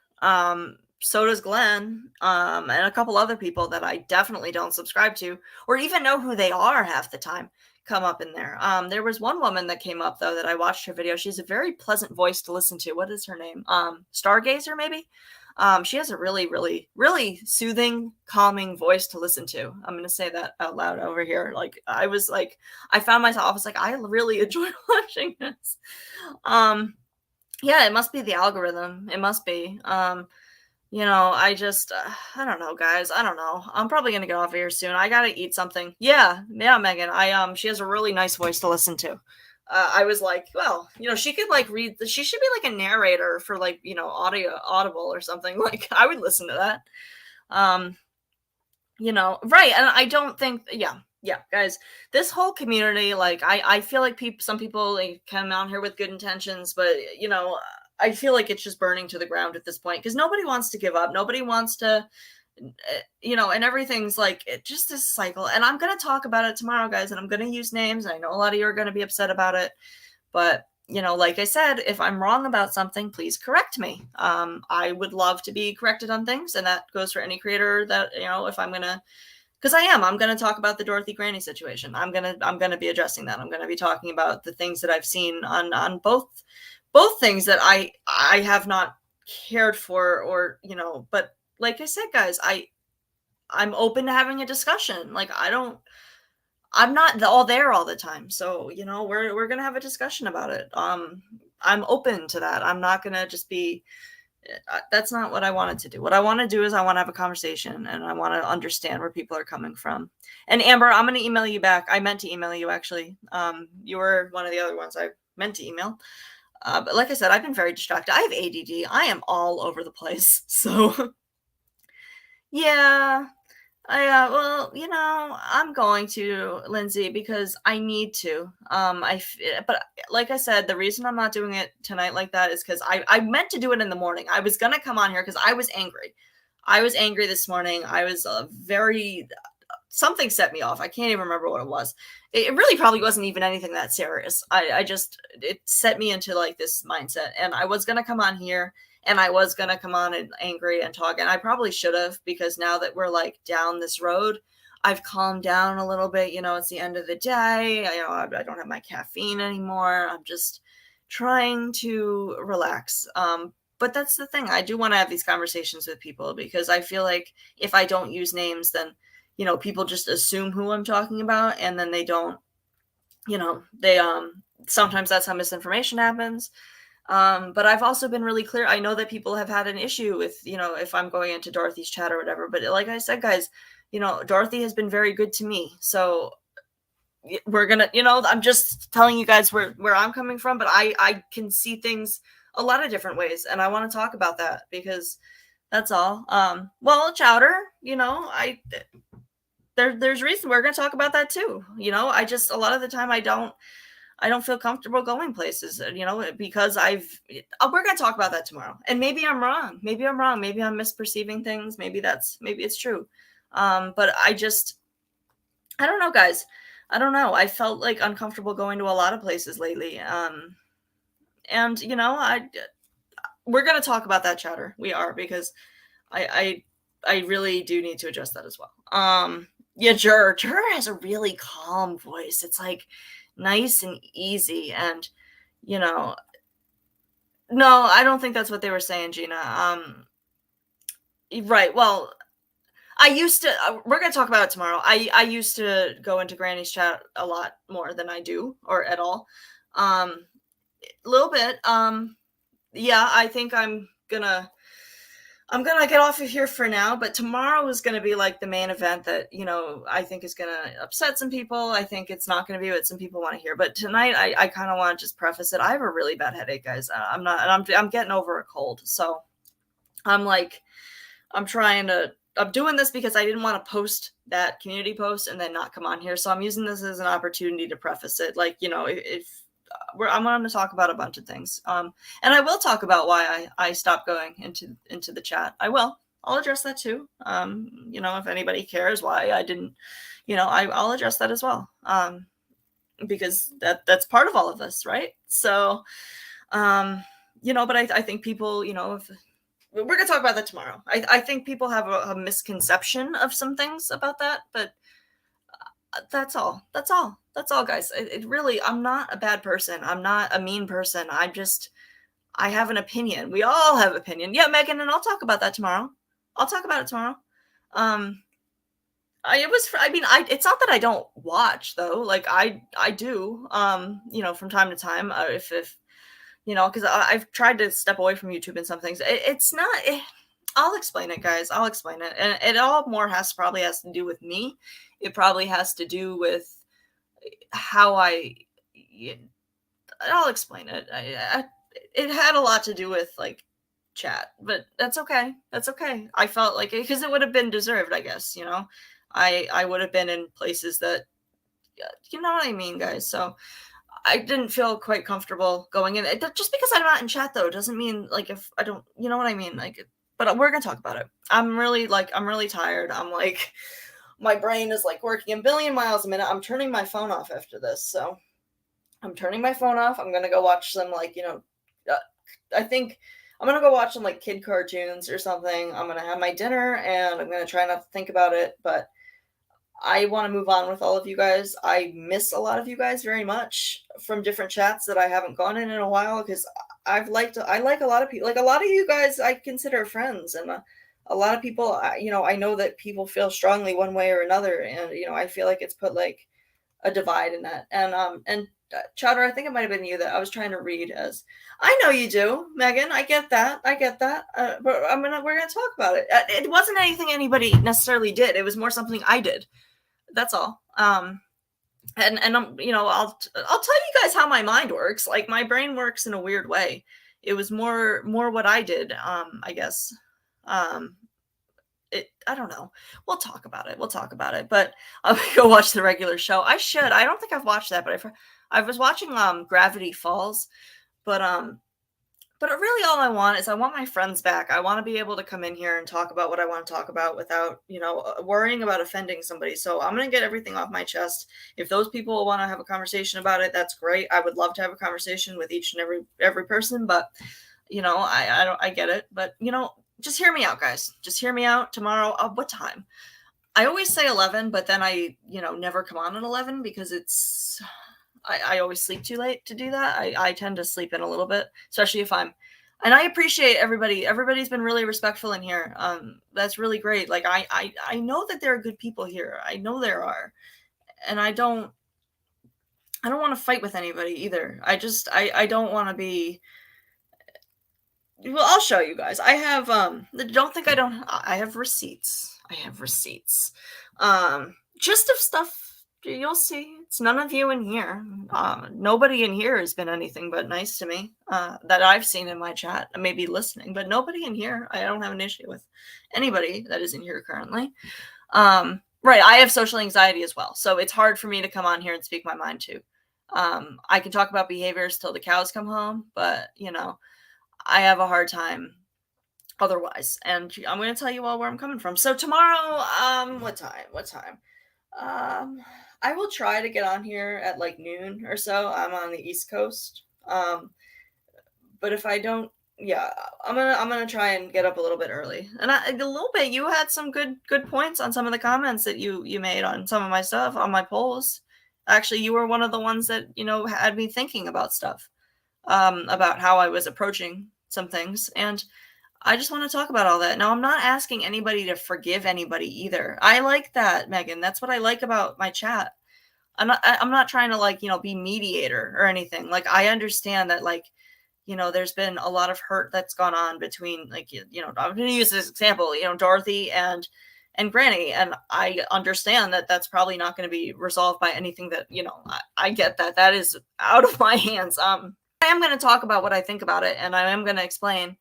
So does Glenn, and a couple other people that I definitely don't subscribe to, or even know who they are half the time, come up in there. There was one woman that came up though that I watched her video. She's a very pleasant voice to listen to. What is her name? Stargazer, maybe. She has a really, really, really soothing, calming voice to listen to. I'm gonna say that out loud over here. Like I found myself. I was like, I really enjoy watching this. Yeah, it must be the algorithm. It must be. I just, I don't know, guys. I don't know. I'm probably going to get off of here soon. I got to eat something. Yeah, Megan. She has a really nice voice to listen to. I was like, well, she could like she should be like a narrator for like, Audible or something. Like I would listen to that. Um, right. And I don't think, yeah, guys, this whole community, like I feel like some people like come out here with good intentions, but I feel like it's just burning to the ground at this point because nobody wants to give up. Nobody wants to, and everything's like just this cycle. And I'm going to talk about it tomorrow, guys, and I'm going to use names. And I know a lot of you are going to be upset about it, but like I said, if I'm wrong about something, please correct me. I would love to be corrected on things, and that goes for any creator that, if I'm gonna, because I'm gonna talk about the Dorothy Granny situation. I'm gonna be addressing that. I'm gonna be talking about the things that I've seen on both things that I have not cared for, or but like I said, guys, I'm open to having a discussion. Like I'm not all there all the time. So, we're going to have a discussion about it. I'm open to that. I'm not going to just be that's not what I wanted to do. What I want to do is I want to have a conversation and I want to understand where people are coming from. And Amber, I'm going to email you back. I meant to email you actually. You were one of the other ones I meant to email. But like I said, I've been very distracted. I have ADD. I am all over the place. So, yeah. Well, I'm going to, Lindsay, because I need to. But like I said, the reason I'm not doing it tonight like that is because I meant to do it in the morning. I was gonna come on here because I was angry. I was angry this morning. I was something set me off. I can't even remember what it was. It really probably wasn't even anything that serious. It set me into like this mindset, and I was gonna come on here. And I was going to come on and angry and talk. And I probably should have, because now that we're like down this road, I've calmed down a little bit. It's the end of the day. I don't have my caffeine anymore. I'm just trying to relax. But that's the thing. I do want to have these conversations with people because I feel like if I don't use names, then, people just assume who I'm talking about. And then they don't, they, sometimes that's how misinformation happens. But I've also been really clear. I know that people have had an issue with, if I'm going into Dorothy's chat or whatever, but like I said, guys, Dorothy has been very good to me. So we're going to, I'm just telling you guys where I'm coming from, but I can see things a lot of different ways. And I want to talk about that because that's all. Well, Chowder, there's reason we're going to talk about that too. A lot of the time I don't feel comfortable going places, because we're going to talk about that tomorrow. And maybe I'm wrong. Maybe I'm misperceiving things. Maybe it's true. But I don't know, guys. I don't know. I felt like uncomfortable going to a lot of places lately. And we're going to talk about that, Chatter. We are, because I really do need to address that as well. Yeah, Jur has a really calm voice. It's like nice and easy, and no, I don't think that's what they were saying, Gina. Right. Well, I used to. We're gonna talk about it tomorrow. I used to go into Granny's chat a lot more than I do, or at all. A little bit. Yeah, I think I'm gonna get off of here for now, but tomorrow is gonna be like the main event that, I think is gonna upset some people. I think it's not gonna be what some people want to hear. But tonight I kind of want to just preface it. I have a really bad headache, guys. I'm getting over a cold. So I'm doing this because I didn't want to post that community post and then not come on here. So I'm using this as an opportunity to preface it. Like, if I'm going to talk about a bunch of things. And I will talk about why I stopped going into the chat. I'll address that too. If anybody cares why I didn't, I'll address that as well. Because that's part of all of this, right? So, but I think people, if we're going to talk about that tomorrow. I think people have a misconception of some things about that, but that's all, guys. It really, I'm not a bad person. I'm not a mean person. I have an opinion. We all have opinion. Yeah, Megan, and I'll talk about that tomorrow. I'll talk about it tomorrow. It's not that I don't watch though. Like I do, from time to time, if because I've tried to step away from YouTube and some things. It's not, I'll explain it, guys. I'll explain it. And it all more probably has to do with me. It probably has to do with how I I'll explain it. It had a lot to do with like chat, but that's okay. That's okay. I felt like it because it would have been deserved, I guess. I would have been in places that, you know what I mean, guys. So I didn't feel quite comfortable going in. Just because I'm not in chat though doesn't mean like if I don't, you know what I mean. Like, but we're gonna talk about it. I'm really tired. I'm like, my brain is like working a billion miles a minute. I'm turning my phone off after this, so I'm turning my phone off. I'm gonna go watch some like I think I'm gonna go watch some like kid cartoons or something. I'm gonna have my dinner and I'm gonna try not to think about it. But I want to move on with all of you guys. I miss a lot of you guys very much from different chats that I haven't gone in a while because I like a lot of people. Like a lot of you guys I consider friends, and a lot of people I know that people feel strongly one way or another, and I feel like it's put like a divide in that. And Chowder, I think it might have been you that I was trying to read as. I know you do, Megan. I get that. I get that. But we're gonna talk about it. It wasn't anything anybody necessarily did. It was more something I did. That's all. And I'll tell you guys how my mind works. Like my brain works in a weird way. It was more what I did. I guess. Um, I don't know. We'll talk about it. We'll talk about it. But I'll go watch the regular show. I should. I don't think I've watched that, but I was watching Gravity Falls, but really all I want is I want my friends back. I want to be able to come in here and talk about what I want to talk about without, worrying about offending somebody. So I'm going to get everything off my chest. If those people want to have a conversation about it, that's great. I would love to have a conversation with each and every person, but I get it. But, just hear me out, guys. Just hear me out tomorrow. What time? I always say 11, but then I, never come on at 11 because I always sleep too late to do that. I tend to sleep in a little bit, especially if and I appreciate everybody. Everybody's been really respectful in here. That's really great. Like I know that there are good people here. I know there are, and I don't want to fight with anybody either. I don't want to be. Well, I'll show you guys. I have don't think I don't. I have receipts. I have receipts. Just of stuff. You'll see. It's none of you in here. Nobody in here has been anything but nice to me that I've seen in my chat. Maybe listening, but nobody in here. I don't have an issue with anybody that is in here currently. Right. I have social anxiety as well, so it's hard for me to come on here and speak my mind too. I can talk about behaviors till the cows come home, but I have a hard time otherwise. And I'm going to tell you all where I'm coming from. So tomorrow, what time? I will try to get on here at like noon or so. I'm on the East Coast. But if I don't, yeah, I'm gonna try and get up a little bit early. And a little bit. You had some good points on some of the comments that you made on some of my stuff on my polls. Actually, you were one of the ones that had me thinking about stuff, about how I was approaching some things, and I just want to talk about all that. Now, I'm not asking anybody to forgive anybody either. I like that, Megan. That's what I like about my chat. I'm not trying to be mediator or anything. Like I understand that there's been a lot of hurt that's gone on between I'm going to use this example, Dorothy and Granny, and I understand that that's probably not going to be resolved by anything that I get that is out of my hands. I am going to talk about what I think about it, and I am going to explain.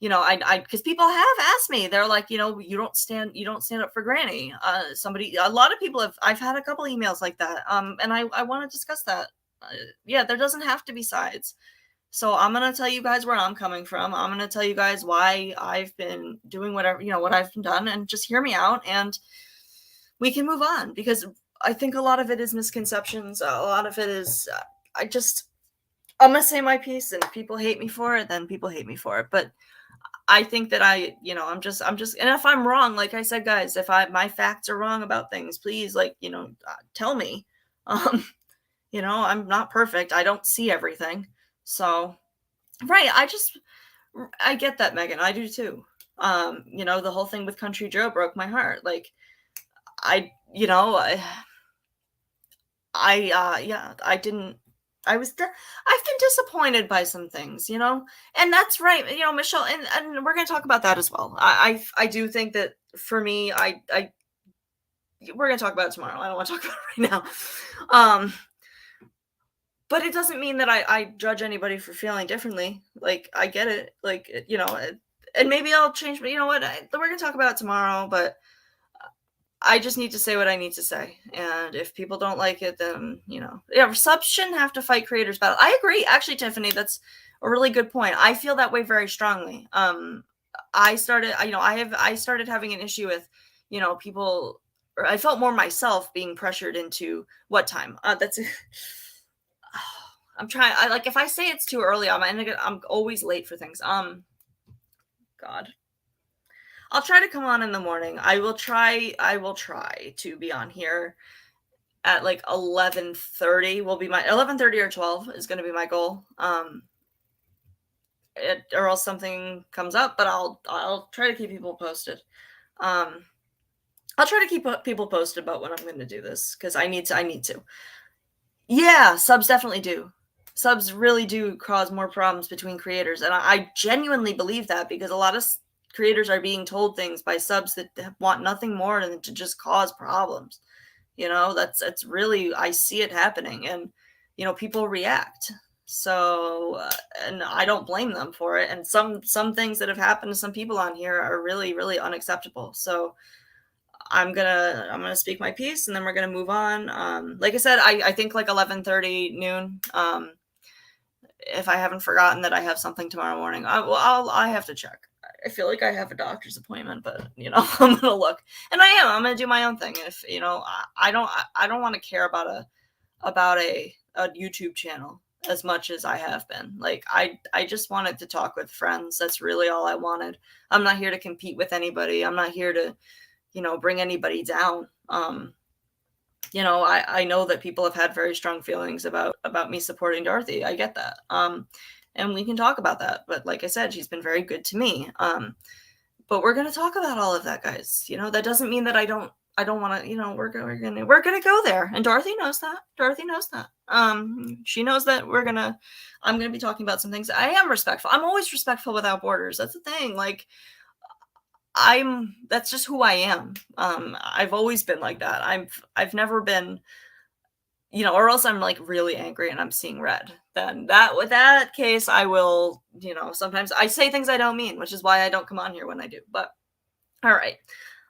Because people have asked me, they're like, you don't stand up for Granny. A lot of people I've had a couple emails like that. And I want to discuss that. Yeah, there doesn't have to be sides. So I'm going to tell you guys where I'm coming from. I'm going to tell you guys why I've been doing whatever, what I've done, and just hear me out and we can move on, because I think a lot of it is misconceptions. A lot of it is, I'm going to say my piece, and if people hate me for it, then people hate me for it. But I think that I'm just, and if I'm wrong, like I said, guys, if my facts are wrong about things, please, tell me. I'm not perfect. I don't see everything. So, right. I get that, Megan. I do too. The whole thing with Country Joe broke my heart. Like I've been disappointed by some things, and that's right. Michelle, and we're going to talk about that as well. I do think that for me, we're going to talk about it tomorrow. I don't want to talk about it right now. but it doesn't mean that I judge anybody for feeling differently. Like, I get it. Like, and maybe I'll change, but you know what? We're going to talk about it tomorrow, but I just need to say what I need to say. And if people don't like it, then, yeah, subs shouldn't have to fight creators battle. I agree. Actually, Tiffany, that's a really good point. I feel that way very strongly. I started, I started having an issue with, people, or I felt more myself being pressured into what time? I'm trying, if I say it's too early, I'm always late for things. God. I'll try to come on in the morning. I will try to be on here at like 11:30 will be my 11:30 or 12 is going to be my goal. Or else something comes up, but I'll try to keep people posted. I'll try to keep people posted about when I'm going to do this because I need to. Yeah, subs definitely do. Subs really do cause more problems between creators, and I genuinely believe that because a lot of creators are being told things by subs that want nothing more than to just cause problems. That's really, I see it happening, and people react. So, and I don't blame them for it. And some things that have happened to some people on here are really, really unacceptable. So I'm gonna speak my piece, and then we're gonna move on. Like I said, I think like 11:30 noon. If I haven't forgotten that I have something tomorrow morning, I have to check. I feel like I have a doctor's appointment, but I'm gonna look, and I'm gonna do my own thing. If I don't want to care about a YouTube channel as much as I have been. Like, I just wanted to talk with friends. That's really all I wanted. I'm not here to compete with anybody. I'm not here to bring anybody down. I know that people have had very strong feelings about me supporting Dorothy. I get that. And we can talk about that. But like I said, she's been very good to me. But we're gonna talk about all of that, guys. That doesn't mean that I don't want to. We're gonna go there, and Dorothy knows that. She knows that I'm gonna be talking about some things. I am respectful. I'm always respectful without borders. That's the thing. Like, that's just who I am. I've always been like that. I've never been, or else I'm like really angry and I'm seeing red. Then with that case, I will, sometimes I say things I don't mean, which is why I don't come on here when I do. But all right,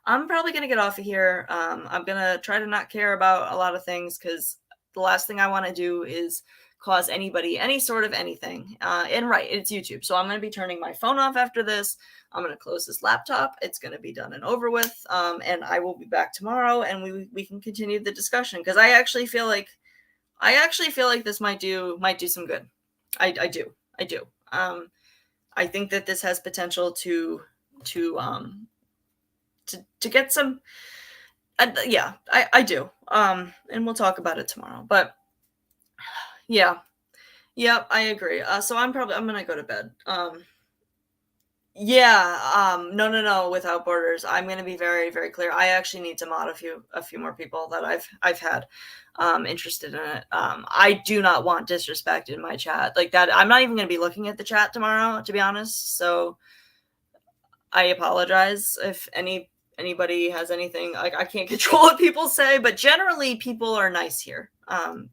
I'm probably going to get off of here. I'm going to try to not care about a lot of things because the last thing I want to do is cause anybody any sort of anything. And right, it's YouTube. So I'm going to be turning my phone off after this. I'm going to close this laptop. It's going to be done and over with. And I will be back tomorrow and we can continue the discussion because I actually feel like this might do some good. I do. I think that this has potential to get some. Yeah, I do. And we'll talk about it tomorrow. But yeah, I agree. So I'm gonna go to bed. No, without borders. I'm gonna be very, very clear. I actually need to mod a few more people that I've had interested in it. I do not want disrespect in my chat like that. I'm not even gonna be looking at the chat tomorrow, to be honest. So I apologize if anybody has anything. Like, I can't control what people say, but generally people are nice here.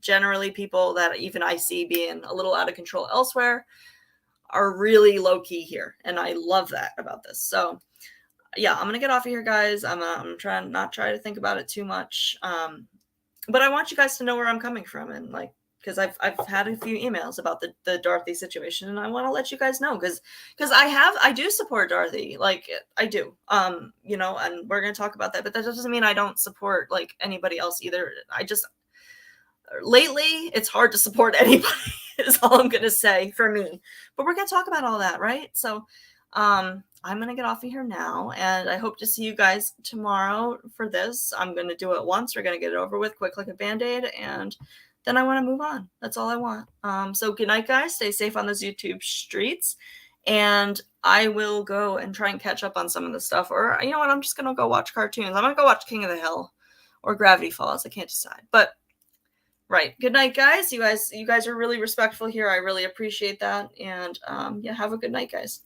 Generally people that even I see being a little out of control elsewhere are really low key here, and I love that about this. So yeah, I'm gonna get off of here, guys. I'm trying not try to think about it too much, but I want you guys to know where I'm coming from, and like, because I've had a few emails about the Dorothy situation, and I want to let you guys know because I do support Dorothy, like I do, and we're gonna talk about that, but that doesn't mean I don't support like anybody else either. Lately it's hard to support anybody is all I'm gonna say for me, but we're gonna talk about all that, right? So I'm gonna get off of here now, and I hope to see you guys tomorrow for this. I'm gonna do it once. We're gonna get it over with quick like a band-aid, and then I want to move on. That's all I want. So good night, guys. Stay safe on those YouTube streets, and I will go and try and catch up on some of the stuff, or you know what, I'm just gonna go watch cartoons. I'm gonna go watch King of the Hill or Gravity Falls. I can't decide, but right. Good night, guys. You guys are really respectful here. I really appreciate that. And yeah, have a good night, guys.